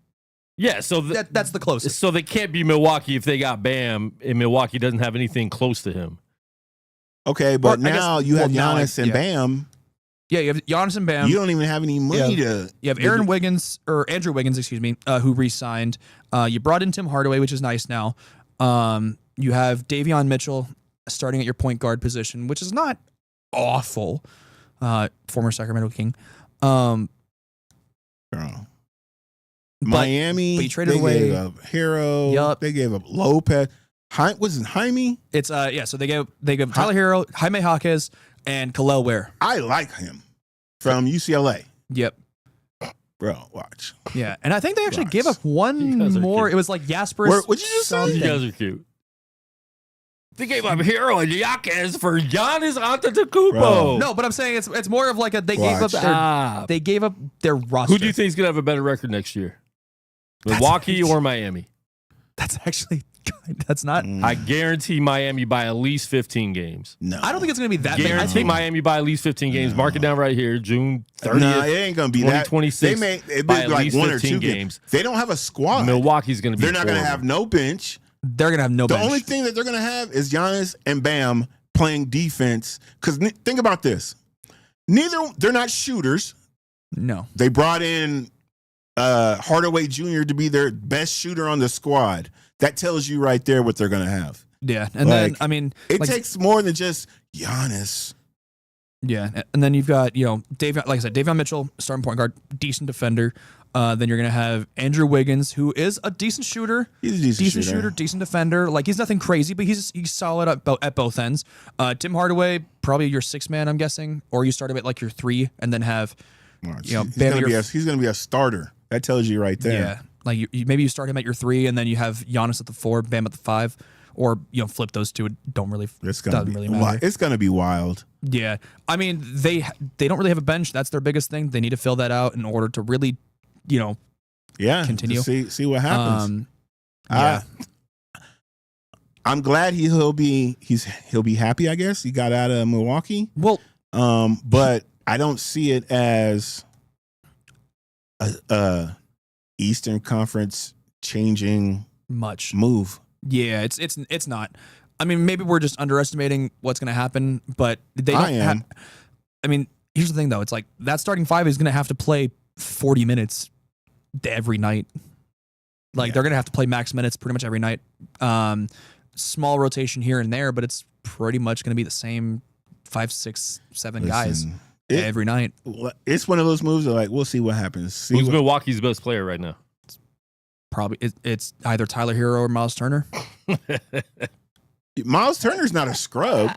Yeah, so that's the closest. So they can't be Milwaukee if they got Bam, and Milwaukee doesn't have anything close to him. Okay, but now you have Giannis and Bam. Yeah, you have Giannis and Bam. You don't even have any money to. You have Andrew Wiggins, excuse me, who re-signed. You brought in Tim Hardaway, which is nice now. You have Davion Mitchell starting at your point guard position, which is not awful. Former Sacramento King. Miami, but you traded away. They gave up Hero. Yep. They gave up Lopez. Was it Jaime? It's So they gave Tyler Hero, Jaime Jaquez, and Khalil Ware. I like him from UCLA. Yep. Bro, watch. Yeah, and I think they actually gave up one more. It was like Jasper. What'd you just say? You guys are cute. They gave up Hero and Yaquez for Giannis Antetokounmpo. Bro. No, but I'm saying it's more of like they gave up their roster. Who do you think is going to have a better record next year? Milwaukee or Miami? That's not. I guarantee Miami by at least 15 games. No, I don't think it's going to be that. Guarantee big. I think Miami by at least 15 games. Mark it down right here, June 30th. No, it ain't going to be that. 2026. It by be at like least 1 or 15 2 games. They don't have a squad. Milwaukee's going to be. They're not going to have no bench. They're going to have no bench. The only thing that they're going to have is Giannis and Bam playing defense. Because think about this. They're not shooters. No. They brought in Hardaway Jr. to be their best shooter on the squad. That tells you right there what they're going to have. Yeah. And then, I mean. It takes more than just Giannis. Yeah. And then you've got, like I said, Davion Mitchell, starting point guard, decent defender. Then you're going to have Andrew Wiggins, who is a decent shooter. He's a decent shooter. Decent defender. Like, he's nothing crazy, but he's solid at both ends. Tim Hardaway, probably your 6th man, I'm guessing. Or you start him at like your 3 and then have, he's going to be a starter. That tells you right there. Yeah. Like, maybe you start him at your 3 and then you have Giannis at the 4, Bam at the 5. Or, flip those two. It doesn't really matter. It's going to be wild. Yeah. I mean, they don't really have a bench. That's their biggest thing. They need to fill that out in order to really continue. See what happens. Yeah. I'm glad he'll be happy, I guess. He got out of Milwaukee. Well, but I don't see it as a Eastern Conference changing much move. Yeah, it's not. I mean, maybe we're just underestimating what's going to happen, but they don't I mean, here's the thing though. It's like that starting 5 is going to have to play 40 minutes every night. Like they're going to have to play max minutes pretty much every night. Small rotation here and there, but it's pretty much going to be the same 5, 6, 7 guys every night. It's one of those moves that we'll see what happens. Who's Milwaukee's best player right now? Probably it's either Tyler Hero or Miles Turner. Miles Turner's not a scrub.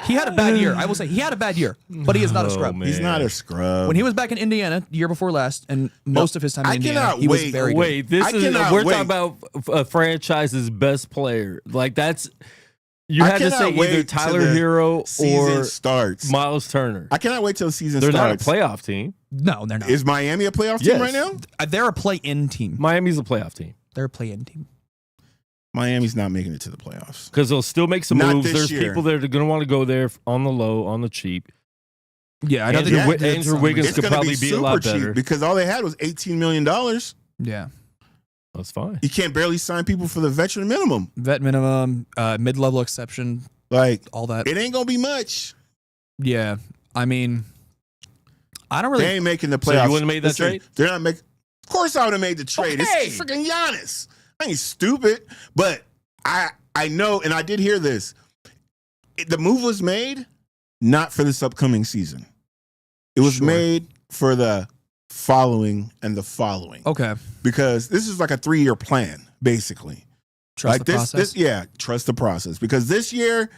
He had a bad year. I will say he had a bad year, but he is not a scrub. Man. He's not a scrub. When he was back in Indiana the year before last, and most of his time in Indiana, he was very good. We're talking about a franchise's best player. Like that's you had to say either Tyler Hero or starts. Miles Turner. I cannot wait till the season starts. They're not a playoff team. No, they're not. Is Miami a playoff team right now? They're a play-in team. Miami's a playoff team. They're a play-in team. Miami's not making it to the playoffs. Because they'll still make some moves. There's year. people that are going to want to go there on the low, on the cheap. Yeah, I know Andrew Wiggins could probably be a lot better. Because all they had was $18 million. Yeah. That's fine. You can't barely sign people for the veteran minimum. Vet minimum, mid-level exception. Like, all that. It ain't going to be much. Yeah. I mean, I don't really. They ain't making the playoffs. So you wouldn't have made that trade? They're not making. Of course I would have made the trade. Okay. It's freaking Giannis. I ain't stupid. But I know, and I did hear this. The move was made not for this upcoming season. It was made for the following and the following. Okay. Because this is like a 3-year plan, basically. Trust the process? Trust the process. Because this year,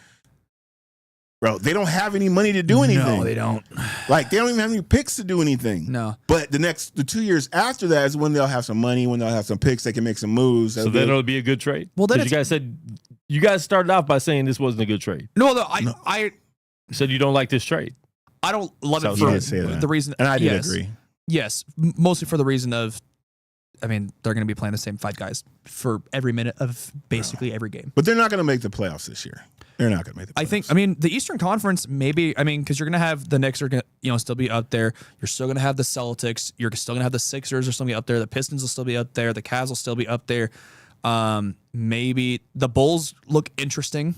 bro, they don't have any money to do anything. No, they don't. Like, they don't even have any picks to do anything. No. But the 2 years after that is when they'll have some money, when they'll have some picks, they can make some moves. So then it'll be a good trade? Well, then you guys started off by saying this wasn't a good trade. No, I said you don't like this trade. I don't love it for the reason. And I did agree. Yes, mostly for the reason of, I mean, they're going to be playing the same 5 guys for every minute of basically every game. But they're not going to make the playoffs this year. They're not going to make the playoffs. I mean, the Eastern Conference, maybe, because you're going to have the Knicks are going to, still be up there. You're still going to have the Celtics. You're still going to have the Sixers are still going to be up there. The Pistons will still be up there. The Cavs will still be up there. Maybe the Bulls look interesting.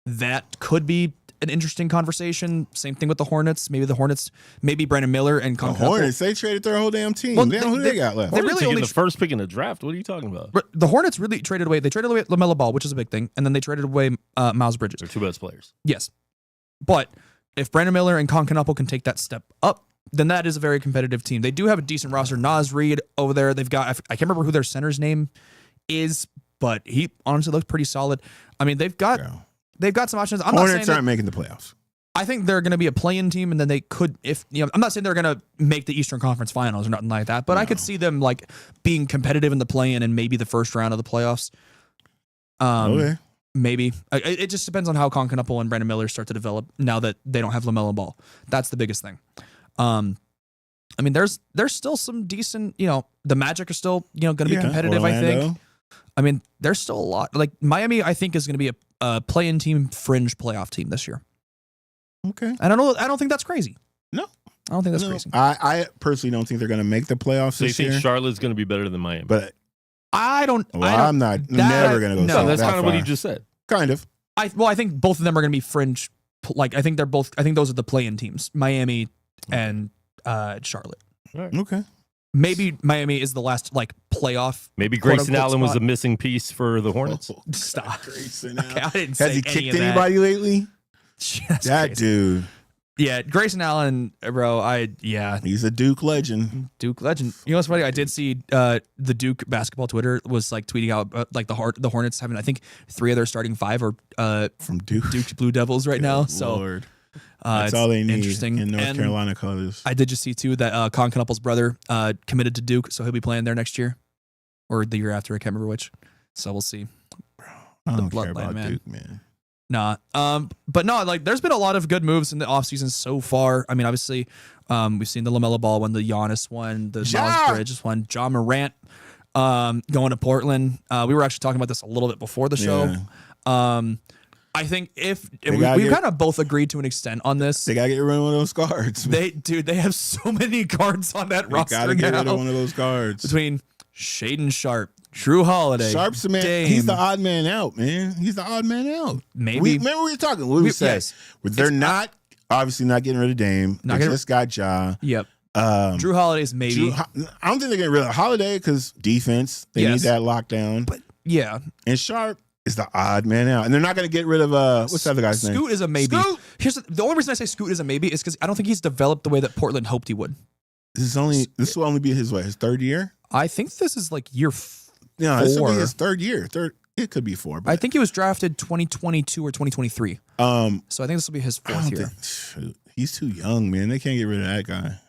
That could be an interesting conversation. Same thing with the Hornets. Maybe Brandon Miller and the Hornets, they traded their whole damn team. Well, who they got left? They really only the first pick in the draft. What are you talking about? The Hornets really traded away. They traded away LaMelo Ball, which is a big thing, and then they traded away Miles Bridges. They're 2 best players. Yes, but if Brandon Miller and Concanapo can take that step up, then that is a very competitive team. They do have a decent roster. Naz Reid over there. They've got, I can't remember who their center's name is, but he honestly looks pretty solid. I mean, they've got some options. Hornets aren't making the playoffs. I think they're going to be a play-in team, and then they could, I'm not saying they're going to make the Eastern Conference Finals or nothing like that, but I could see them like being competitive in the play-in and maybe the first round of the playoffs. Okay. Maybe. It just depends on how Concanapple and Brandon Miller start to develop now that they don't have LaMelo Ball. That's the biggest thing. I mean, there's still some decent, the Magic are still, going to be competitive, Orlando. I think. I mean, there's still a lot. Like Miami, I think is going to be a play-in team, fringe playoff team this year. Okay. I don't think that's crazy. No. I don't think that's crazy. I personally don't think they're going to make the playoffs So you this year. think Charlotte's going to be better than Miami? But I'm not never going to go. No, that's that kind of what far. you just said. Kind of. I think both of them are going to be fringe. Like I think those are the play-in teams, Miami and Charlotte. Right. Okay. Maybe Miami is the last like playoff. Maybe Grayson quote-unquote Allen was spot. a missing piece for the Hornets. Stop. Grayson Okay, Allen. I didn't say Has he any kicked of that. anybody lately? That's That crazy. dude. Yeah, Grayson Allen, bro. He's a Duke legend. Duke legend. You know what's funny? I did see the Duke basketball Twitter was like tweeting out like the Hornets having I think 3 of their starting 5 are From Duke. Duke Blue Devils right now. So Lord. That's all they need interesting. in North And Carolina colors. I did just see too that Concanaple's brother committed to Duke, so he'll be playing there next year or the year after. I can't remember which. So we'll see. I don't bloodline, care about man. Duke, man. Nah. But no, like there's been a lot of good moves in the offseason so far. I mean, obviously, we've seen the LaMelo Ball one, the Giannis one, the Miles Bridges one, John Morant going to Portland. We were actually talking about this a little bit before the show. Yeah. I think we gotta kind of both agreed to an extent on this. They got to get rid of one of those guards. They have so many cards on that They roster got to get rid now. of one of those guards. Between Shaedon Sharp, Drew Holiday, Sharp's the man. Dame. He's the odd man out, man. He's the odd man out. Maybe. Remember we were talking. What we said? Yes. They're not obviously not getting rid of Dame. They just got Ja. Yep. Um, Drew Holiday's maybe. I don't think they're getting rid of Holiday because defense. They need that lockdown. But yeah. And Sharp is the odd man out. And they're not going to get rid of what's the other guy's name? Scoot is a maybe. Scoot! Here's the only reason I say Scoot is a maybe is because I don't think he's developed the way that Portland hoped he would. This will only be his 3rd year? I think this is like year 4. Yeah, this will be his 3rd year. It could be 4. But I think he was drafted 2022 or 2023. So I think this will be his 4th year. Shoot, he's too young, man. They can't get rid of that guy.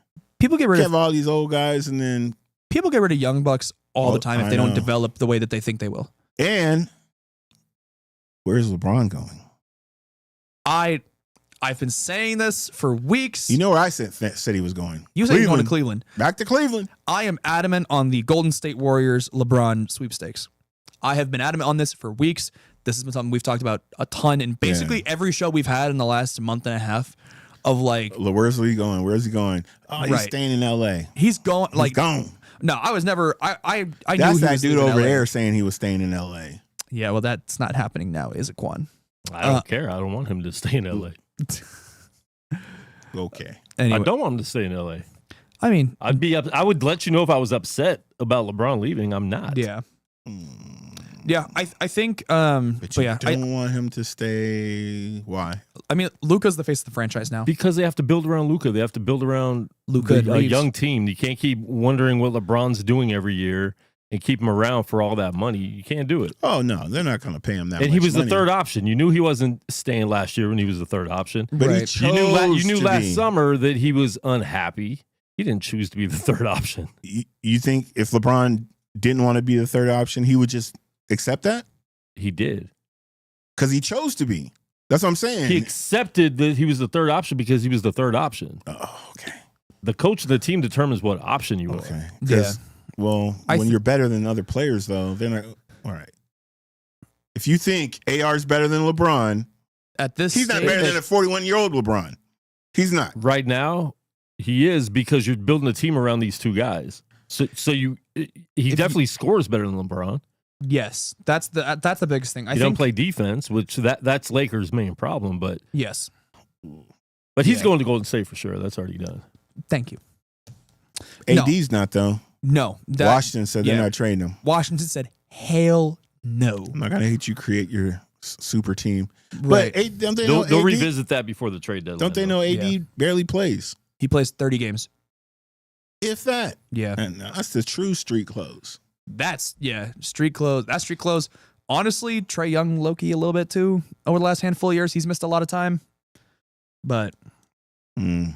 People get rid Have all these old guys, and then of young bucks all the time if they don't know. develop the way that they think they will. And where's LeBron going? I've been saying this for weeks. You know where I said he was going? You said he's going to Cleveland. Back to Cleveland. I am adamant on the Golden State Warriors LeBron sweepstakes. I have been adamant on this for weeks. This has been something we've talked about a ton in basically every show we've had in the last month and a half of like. Where's he going? Where's he going? Oh, he's staying in L.A. He's going. He's gone. No, I was never. I knew That's he that was dude leaving over LA. there saying he was staying in L.A. Yeah, well, that's not happening now, is it, Quan? I don't care. I don't want him to stay in L.A. Okay. Anyway, I don't want him to stay in L.A. I mean, I would let you know if I was upset about LeBron leaving. I'm not. yeah. Yeah, I think. But you yeah, don't want him to stay. Why? I mean, Luka's the face of the franchise now. Because they have to build around Luka. They have to build around Luka and a Reeves. young team. You can't keep wondering what LeBron's doing every year and keep him around for all that money. You can't do it. Oh no, they're not going to pay him that. And much he was money. the third option. You knew he wasn't staying last year when he was the third option. But he Right. chose You knew to last be. summer that he was unhappy. He didn't choose to be the third option. You think if LeBron didn't want to be the third option, he would just accept that? He did. Because he chose to be. That's what I'm saying. He accepted that he was the third option because he was the third option. Oh, okay. The coach of the team determines what option you are. Okay. Yeah. Well, when you're better than other players, though, they're not. All right. If you think AR is better than LeBron, At this, he's not stage, better than a 41-year-old LeBron. He's not. Right now, he is because you're building a team around these two guys. He definitely scores better than LeBron. Yes, that's the biggest thing. I He think don't play defense, which that's Lakers' main problem. But yes. he's Yeah. going to Golden State for sure. That's already done. Thank you. AD's not, though. No, Washington said they're not trading him. Washington said, "Hell no." I'm not going to hate you create your super team. Right. But don't they know They'll AD, revisit that before the trade deadline. Don't they know AD Yeah. barely plays? He plays 30 games. If that. Yeah. And that's the true street clothes. That's street clothes. That's street clothes. Honestly, Trae Young, Loki a little bit too. Over the last handful of years, he's missed a lot of time. But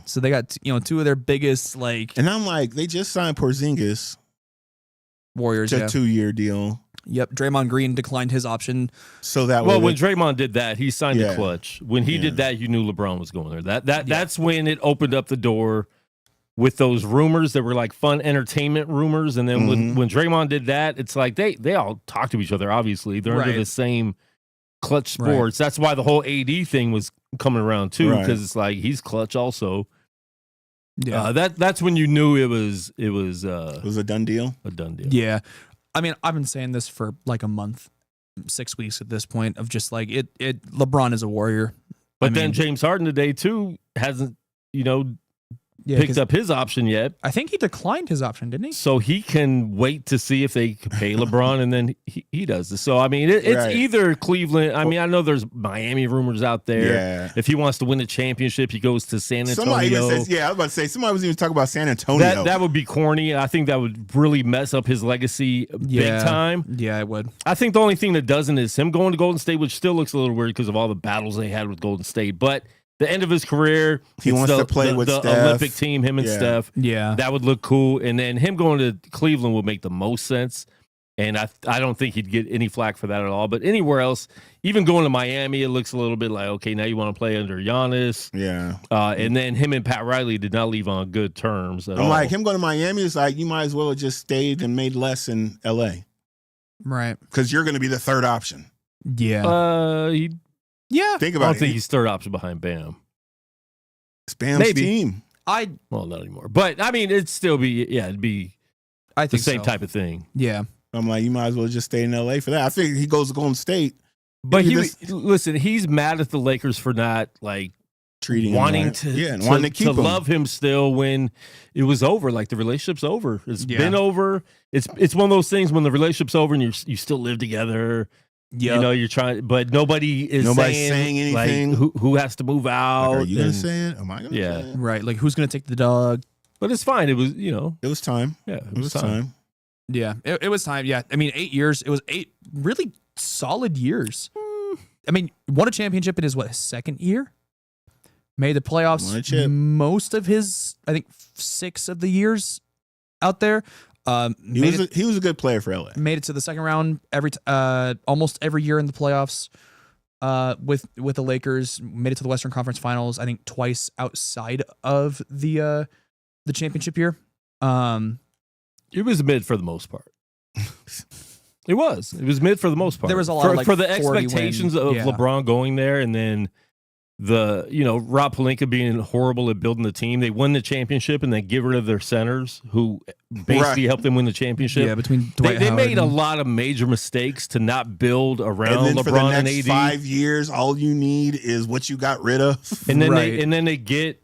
so they got two of their biggest and I'm like, they just signed Porzingis, Warriors, to a 2-year deal. Yep, Draymond Green declined his option. So that when Draymond did that, he signed a clutch. When he did that, you knew LeBron was going there. That's when it opened up the door with those rumors that were like fun entertainment rumors. And then when Draymond did that, it's like they all talk to each other. Obviously, they're under the same clutch sports. That's why the whole AD thing was coming around too, because it's like he's clutch also. Yeah, that's when you knew it was a done deal. A done deal. Yeah. I mean, I've been saying this for like a month, 6 weeks at this point, of just like it LeBron is a warrior. But then James Harden today too hasn't, picked up his option yet. I think he declined his option, didn't he? So he can wait to see if they can pay LeBron, and then he does this. So, I mean, it's either Cleveland. I mean, I know there's Miami rumors out there. Yeah. If he wants to win the championship, he goes to San Antonio. Somebody even says, I was about to say, somebody was even talking about San Antonio. That would be corny. I think that would really mess up his legacy big time. Yeah, it would. I think the only thing that doesn't is him going to Golden State, which still looks a little weird because of all the battles they had with Golden State. But the end of his career, he wants to play with the Steph. Olympic team, him and Steph. Yeah, that would look cool. And then him going to Cleveland would make the most sense. And I don't think he'd get any flack for that at all. But anywhere else, even going to Miami, it looks a little bit like, okay, now you want to play under Giannis. Yeah. And then him and Pat Riley did not leave on good terms at all. Like, him going to Miami is like, you might as well have just stayed and made less in L.A. Right. Because you're going to be the third option. Yeah. Think about it. I don't think he's third option behind Bam. It's Bam's team. Well, not anymore. But, I mean, it'd still be, it'd be I think the same type of thing. Yeah. I'm like, you might as well just stay in L.A. for that. I think he goes to Golden State. But listen, he's mad at the Lakers for not, like, wanting to keep him. Love him still when it was over. Like, the relationship's over. It's been over. It's one of those things when the relationship's over and you still live together. Yeah, you're trying, but nobody's saying anything. Like, who has to move out? Like, are you gonna say it? Am I gonna say it? Right. Like, who's gonna take the dog? But it's fine. It was, it was time. Yeah, it was time. Yeah, it was time. Yeah, I mean, 8 years. It was 8 really solid years. I mean, won a championship in his second year. Made the playoffs most of his, I think, 6 of the years out there. He was a good player for LA. Made it to the second round almost every year in the playoffs. With the Lakers, made it to the Western Conference Finals. I think twice outside of the championship year. It was mid for the most part. It was mid for the most part. There was a lot for the expectations of LeBron going there, and then Rob Pelinka being horrible at building the team. They won the championship and then get rid of their centers who basically helped them win the championship. Yeah, between Dwight they Howard made a lot of major mistakes to not build around and then LeBron for the next and AD. 5 years, all you need is what you got rid of. And then they get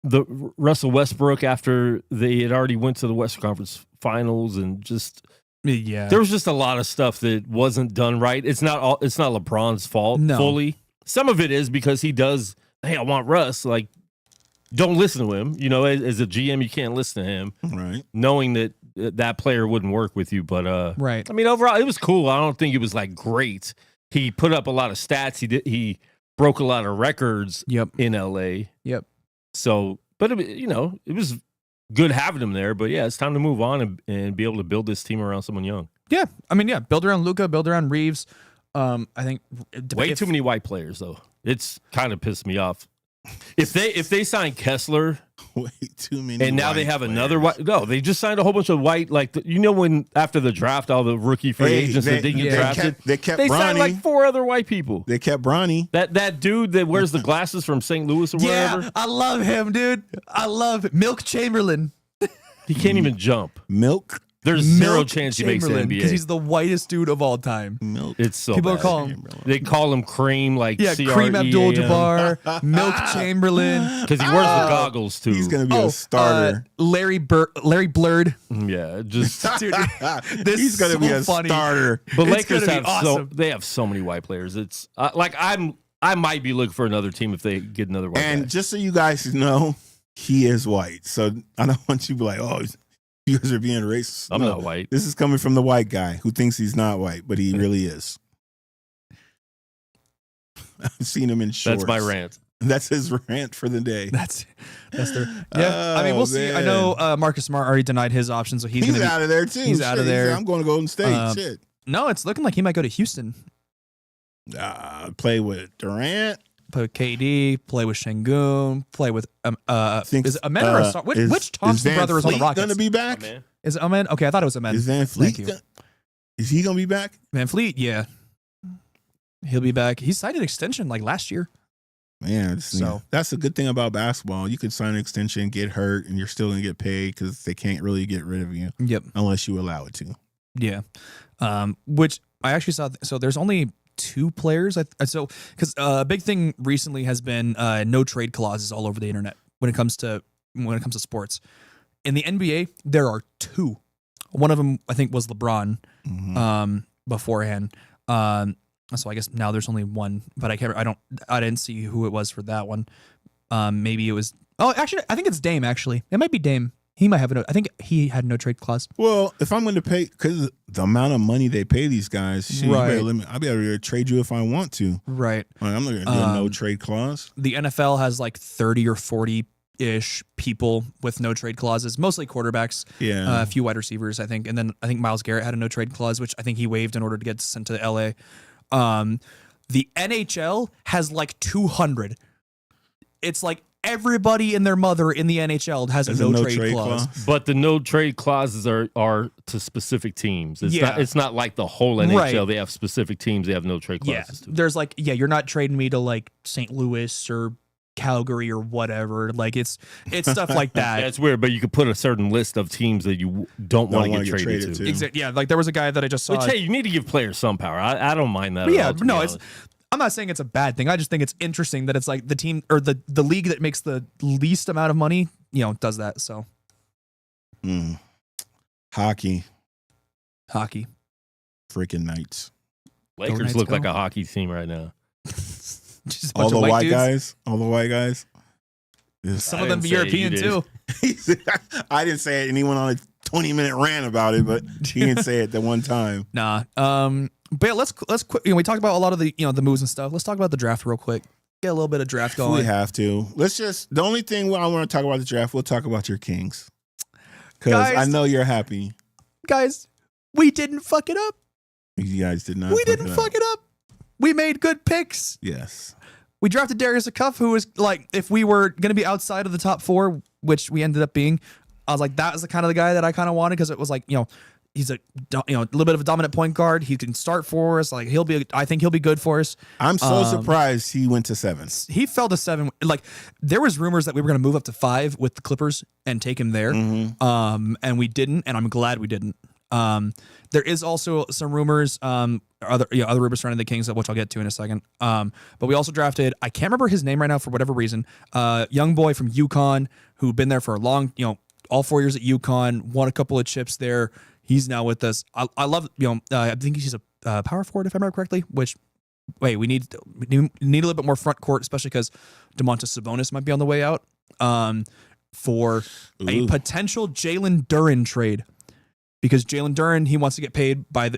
the Russell Westbrook after they had already went to the Western Conference Finals, and just there was just a lot of stuff that wasn't done right. It's not LeBron's fault fully. Some of it is because he does, hey, I want Russ. Like, don't listen to him. As a GM, you can't listen to him. Right. Knowing that player wouldn't work with you. But, right. I mean, overall, it was cool. I don't think it was, like, great. He put up a lot of stats. He broke a lot of records in L.A. Yep. So, but, it was good having him there. But, yeah, it's time to move on and be able to build this team around someone young. Yeah. I mean, build around Luka, build around Reeves. I think way too many white players though. It's kind of pissed me off. If they sign Kessler, way too many, and now they have another white. No, they just signed a whole bunch of white. Like when after the draft, all the rookie free agents that didn't get drafted, they signed like 4 other white people. They kept Bronny. That dude that wears the glasses from St. Louis or whatever. I love him, dude. I love Milk Chamberlain. He can't even jump. Milk. There's zero chance he makes the NBA because he's the whitest dude of all time. Milk. It's so people bad. They call him Cream, like Cream Abdul-Jabbar, Milk Chamberlain, because he wears the goggles too. He's gonna be a starter. Larry Blurd. Yeah, just dude, he's gonna be a funny. starter. But Lakers have so many white players. It's I might be looking for another team if they get another white. And guy. Just so you guys know, he is white. So I don't want you to be like, oh, you guys are being racist. I'm not white. This is coming from the white guy who thinks he's not white, but he really is. I've seen him in shorts. That's my rant. That's his rant for the day. That's their I mean, we'll see. I know Marcus Smart already denied his option, so he's out of there too. He's out of there. I'm going to Golden State. Shit. No, it's looking like he might go to Houston. Play with Durant. Play with KD. Play with Şengün. Play with is it Amen or Asar? Which Thompson brother is on the Rockets? Going to be back? Is it Amen? Okay, I thought it was Amen. Is Van Fleet? Is he going to be back? Van Fleet, yeah, he'll be back. He signed an extension like last year. Man, that's a good thing about basketball. You could sign an extension, get hurt, and you're still going to get paid because they can't really get rid of you. Yep. Unless you allow it to. Yeah. Which I actually saw. So there's only 2 players. Because a big thing recently has been no trade clauses all over the internet when it comes to sports. In the NBA, there are 2. One of them I think was LeBron beforehand. So I guess now there's only 1, but I didn't see who it was for that one. Maybe it was. Oh, actually, I think it's Dame. Actually, it might be Dame. He might have I think he had no trade clause. Well, if I'm going to pay, because the amount of money they pay these guys, right. I'll be able to trade you if I want to. Right. I'm not going to do a no trade clause. The NFL has like 30 or 40-ish people with no trade clauses, mostly quarterbacks. Yeah. A few wide receivers, I think, and then I think Myles Garrett had a no trade clause, which I think he waived in order to get sent to LA. The NHL has like 200. It's like everybody and their mother in the NHL has a no trade clause. But the no trade clauses are to specific teams. It's not like the whole NHL. Right. They have specific teams they have no trade clauses to. There's like, you're not trading me to like St. Louis or Calgary or whatever. Like it's stuff like that. Yeah, it's weird, but you could put a certain list of teams that you don't want to get traded to. Exactly. Yeah, like there was a guy that I just saw. Which, hey, you need to give players some power. I don't mind that. I'm not saying it's a bad thing. I just think it's interesting that it's like the team or the league that makes the least amount of money, does that. So, hockey, freaking Knights. Lakers look like a hockey team right now. Just all the white dudes. guys. Some of them be European too. I didn't say it. And he went on a 20-minute rant about it, but he didn't say it the one time. Nah. But yeah, let's quick. We talked about a lot of the the moves and stuff. Let's talk about the draft real quick. Get a little bit of draft going. We have to. The only thing I want to talk about the draft. We'll talk about your Kings because I know you're happy. Guys, we didn't fuck it up. You guys did not. We didn't fuck it up. We made good picks. Yes. We drafted Darius Akuff, who was like, if we were going to be outside of the top 4, which we ended up being, I was like, that was the kind of the guy that I kind of wanted because it was like, he's a little bit of a dominant point guard. He can start for us. Like I think he'll be good for us. I'm so surprised he went to 7. He fell to 7. Like there was rumors that we were going to move up to 5 with the Clippers and take him there. And we didn't, and I'm glad we didn't. There is also some rumors, other rumors surrounding the Kings, which I'll get to in a second. But we also drafted, I can't remember his name right now for whatever reason, young boy from UConn who'd been there for a long, all 4 years at UConn, won a couple of chips there. He's now with us. I love, I think he's a power forward if I remember correctly. We need a little bit more front court, especially because Domantas Sabonis might be on the way out. For a potential Jalen Duren trade. Because Jalen Duren, he wants to get paid by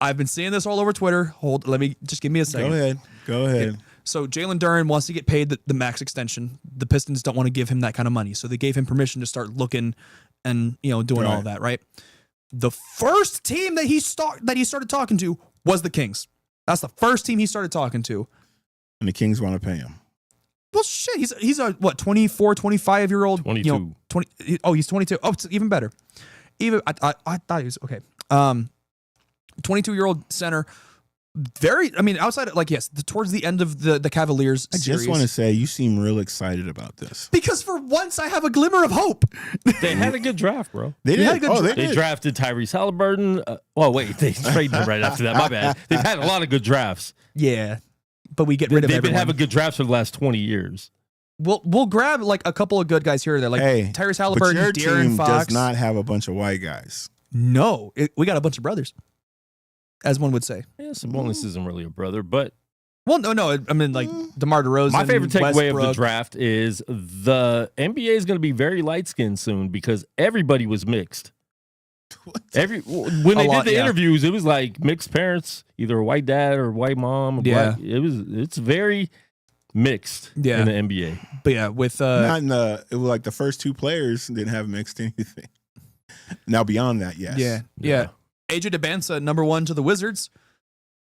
I've been seeing this all over Twitter. Just give me a second. Go ahead. So Jalen Duren wants to get paid the max extension. The Pistons don't want to give him that kind of money. So they gave him permission to start looking and, doing all of that, right? The first team that he started talking to was the Kings. That's the first team he started talking to. And the Kings want to pay him. Well, shit, he's a 24, 25-year-old. 22. He's 22. Oh, it's even better. I thought he was okay. 22-year-old center. Outside of towards the end of the Cavaliers series. I just want to say you seem real excited about this. Because for once I have a glimmer of hope. They had a good draft, bro. They did. They drafted Tyrese Halliburton. They traded him right after that. My bad. They've had a lot of good drafts. Yeah. But we get rid of everyone. They've been having good drafts for the last 20 years. We'll grab like a couple of good guys here or there, like Tyrese Halliburton, but your De'Aaron team Fox. Does not have a bunch of white guys. No, we got a bunch of brothers, as one would say. Yeah, Sabonis isn't really a brother, but no. I mean, like DeMar DeRozan. My favorite takeaway of the draft is the NBA is going to be very light skinned soon because everybody was mixed. When they did the interviews, it was like mixed parents, either a white dad or white mom. It's very. mixed in the NBA. But yeah, with not in the it was like the first 2 players didn't have mixed anything. Now beyond that, yes. Yeah. AJ DeBansa, number 1 to the Wizards.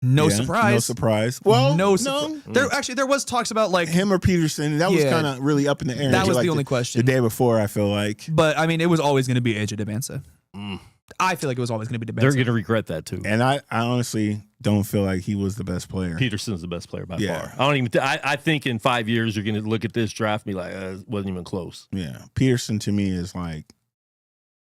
No surprise. No surprise. Well, no. There was talks about like him or Peterson. That was kind of really up in the air. That was the only question. The day before, I feel like. But I mean, it was always going to be AJ DeBansa. I feel like it was always going to be DeBansa. They're going to regret that too. And I honestly don't feel like he was the best player. Peterson's the best player by far. I think in 5 years you're going to look at this draft and be like, it wasn't even close. Yeah, Peterson to me is like.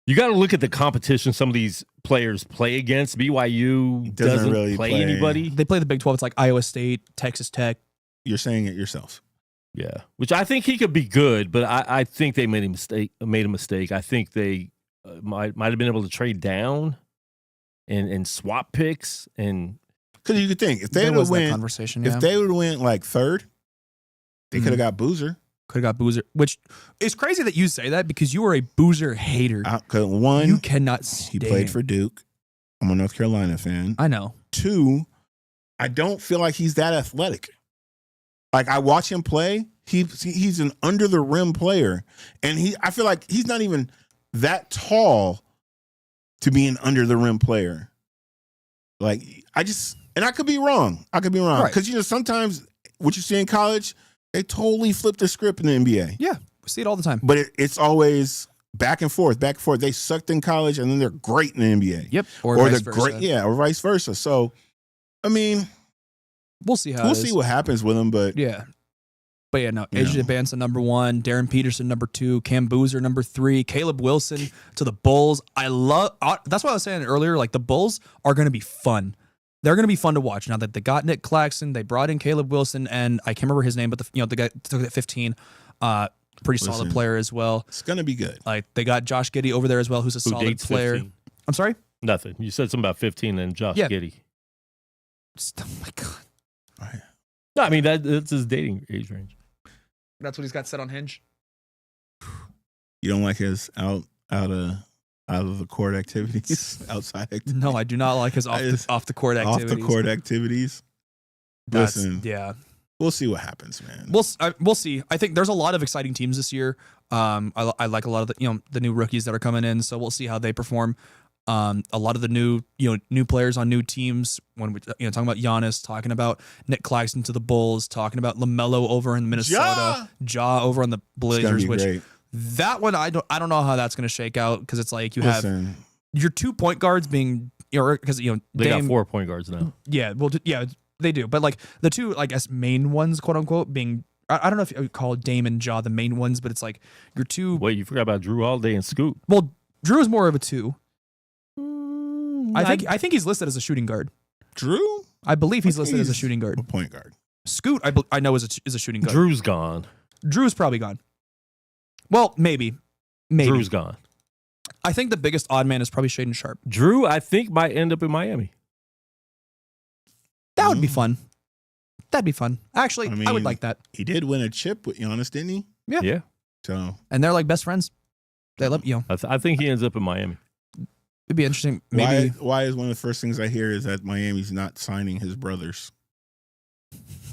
You got to look at the competition some of these players play against. BYU doesn't really play anybody. They play the Big 12. It's like Iowa State, Texas Tech. You're saying it yourself. Yeah, which I think he could be good, but I think they made a mistake. I think they might have been able to trade down and swap picks and because you could think if they would win conversation, if they would win like 3rd, they could have got Boozer. Could have got Boozer, which is crazy that you say that because you are a Boozer hater. One, you cannot stand. He played for Duke. I'm a North Carolina fan. I know. 2, I don't feel like he's that athletic. Like I watch him play, he's an under the rim player, and I feel like he's not even that tall to be an under the rim player. Like I could be wrong. Because sometimes what you see in college. They totally flip the script in the NBA. Yeah, we see it all the time. But it's always back and forth. They sucked in college, and then they're great in the NBA. Yep, or vice they're versa. Great, or vice versa. So, I mean, we'll see how we'll see what happens with them. But AJ DeBansa number 1, Darren Peterson number 2, Cam Boozer number 3, Caleb Wilson to the Bulls. That's what I was saying earlier. Like the Bulls are going to be fun. They're going to be fun to watch now that they got Nick Claxton. They brought in Caleb Wilson, and I can't remember his name, but the guy took it at 15. Pretty solid player as well. It's going to be good. Like they got Josh Giddey over there as well, who's a solid player. 15? I'm sorry? Nothing. You said something about 15 and Josh Giddey. Oh my god. All right. No, I mean that's his dating age range. That's what he's got set on Hinge. You don't like his out of the court activities, outside activities? No, I do not like his off the court activities. Off the court activities. Listen, we'll see what happens, man. We'll see. I think there's a lot of exciting teams this year. I like a lot of the new rookies that are coming in, so we'll see how they perform. A lot of the new players on new teams. When we talking about Giannis, talking about Nick Claxton to the Bulls, talking about LaMelo over in Minnesota, Ja over on the Blazers, which. Great. That one, I don't know how that's going to shake out because it's like you have your 2 point guards being because they got 4 point guards now. Yeah, well, they do, but like the 2 I guess main ones, quote unquote, being I don't know if you would call Dame and Ja the main ones, but it's like your 2. Wait, you forgot about Drew Holiday and Scoot. Well, Drew is more of a 2. I think he's listed as a shooting guard. Drew, I believe he's listed as a shooting guard. A point guard. Scoot, I know is a shooting guard. Drew's gone. Drew's probably gone. Well, maybe. Drew's gone. I think the biggest odd man is probably Shaedon Sharpe. Drew, I think, might end up in Miami. That would be fun. That'd be fun. Actually, I would like that. He did win a chip with Giannis, didn't he? Yeah. So, and they're like best friends. They love I think he ends up in Miami. It'd be interesting. Maybe why is one of the first things I hear is that Miami's not signing his brothers?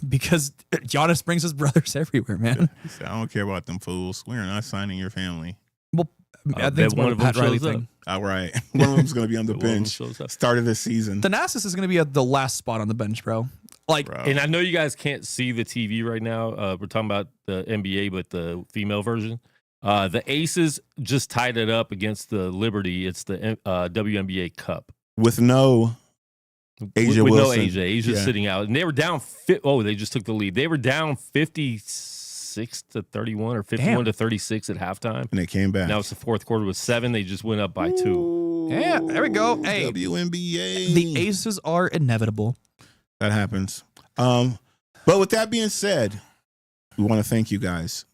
Because Giannis brings his brothers everywhere, man. He said, I don't care about them fools. We're not signing your family. Well, I think it's one of Pat Riley thing. All right. One of them's going to be on the bench. Start of the season. Thanasis is going to be at the last spot on the bench, bro. And I know you guys can't see the TV right now. We're talking about the NBA, but the female version. The Aces just tied it up against the Liberty. It's the WNBA Cup. With no Asia with Wilson. No Asia. Asia's sitting out. And they were down. They just took the lead. They were down 56-31 or 51-36 at halftime. And they came back. Now it's the fourth quarter with 7. They just went up by 2. Yeah, there we go. Hey, WNBA. The Aces are inevitable. That happens. But with that being said, we want to thank you guys.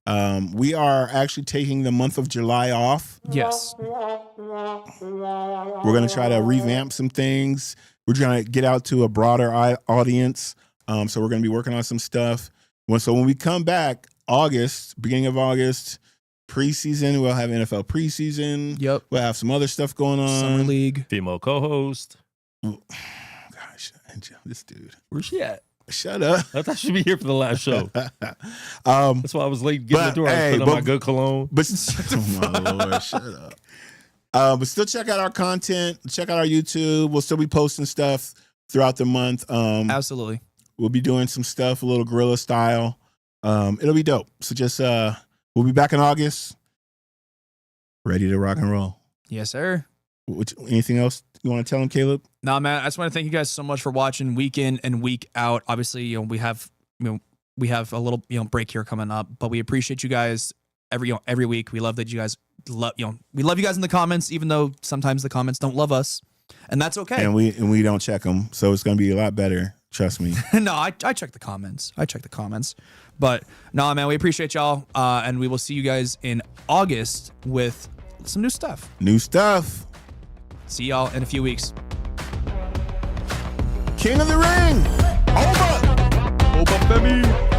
We are actually taking the month of July off. Yes. We're going to try to revamp some things. We're trying to get out to a broader audience. So we're going to be working on some stuff. So when we come back, beginning of August, preseason, we'll have NFL preseason. Yep. We'll have some other stuff going on. Summer League. Female co-host. Gosh, this dude. Where's she at? Shut up. I thought she'd be here for the last show. That's why I was late getting the door. I put on my good cologne. But oh my Lord, shut up. But still check out our content. Check out our YouTube. We'll still be posting stuff throughout the month. Absolutely. We'll be doing some stuff, a little guerrilla style. It'll be dope. So just we'll be back in August. Ready to rock and roll. Yes, sir. Anything else you want to tell them, Caleb? No, man. I just want to thank you guys so much for watching week in and week out. Obviously, we have a little break here coming up, but we appreciate you guys every week. We love that you guys we love you guys in the comments, even though sometimes the comments don't love us, and that's okay. And we don't check them, so it's going to be a lot better. Trust me. No, I check the comments. But no, man, we appreciate y'all, and we will see you guys in August with some new stuff. See y'all in a few weeks. King of the Ring. Over, baby.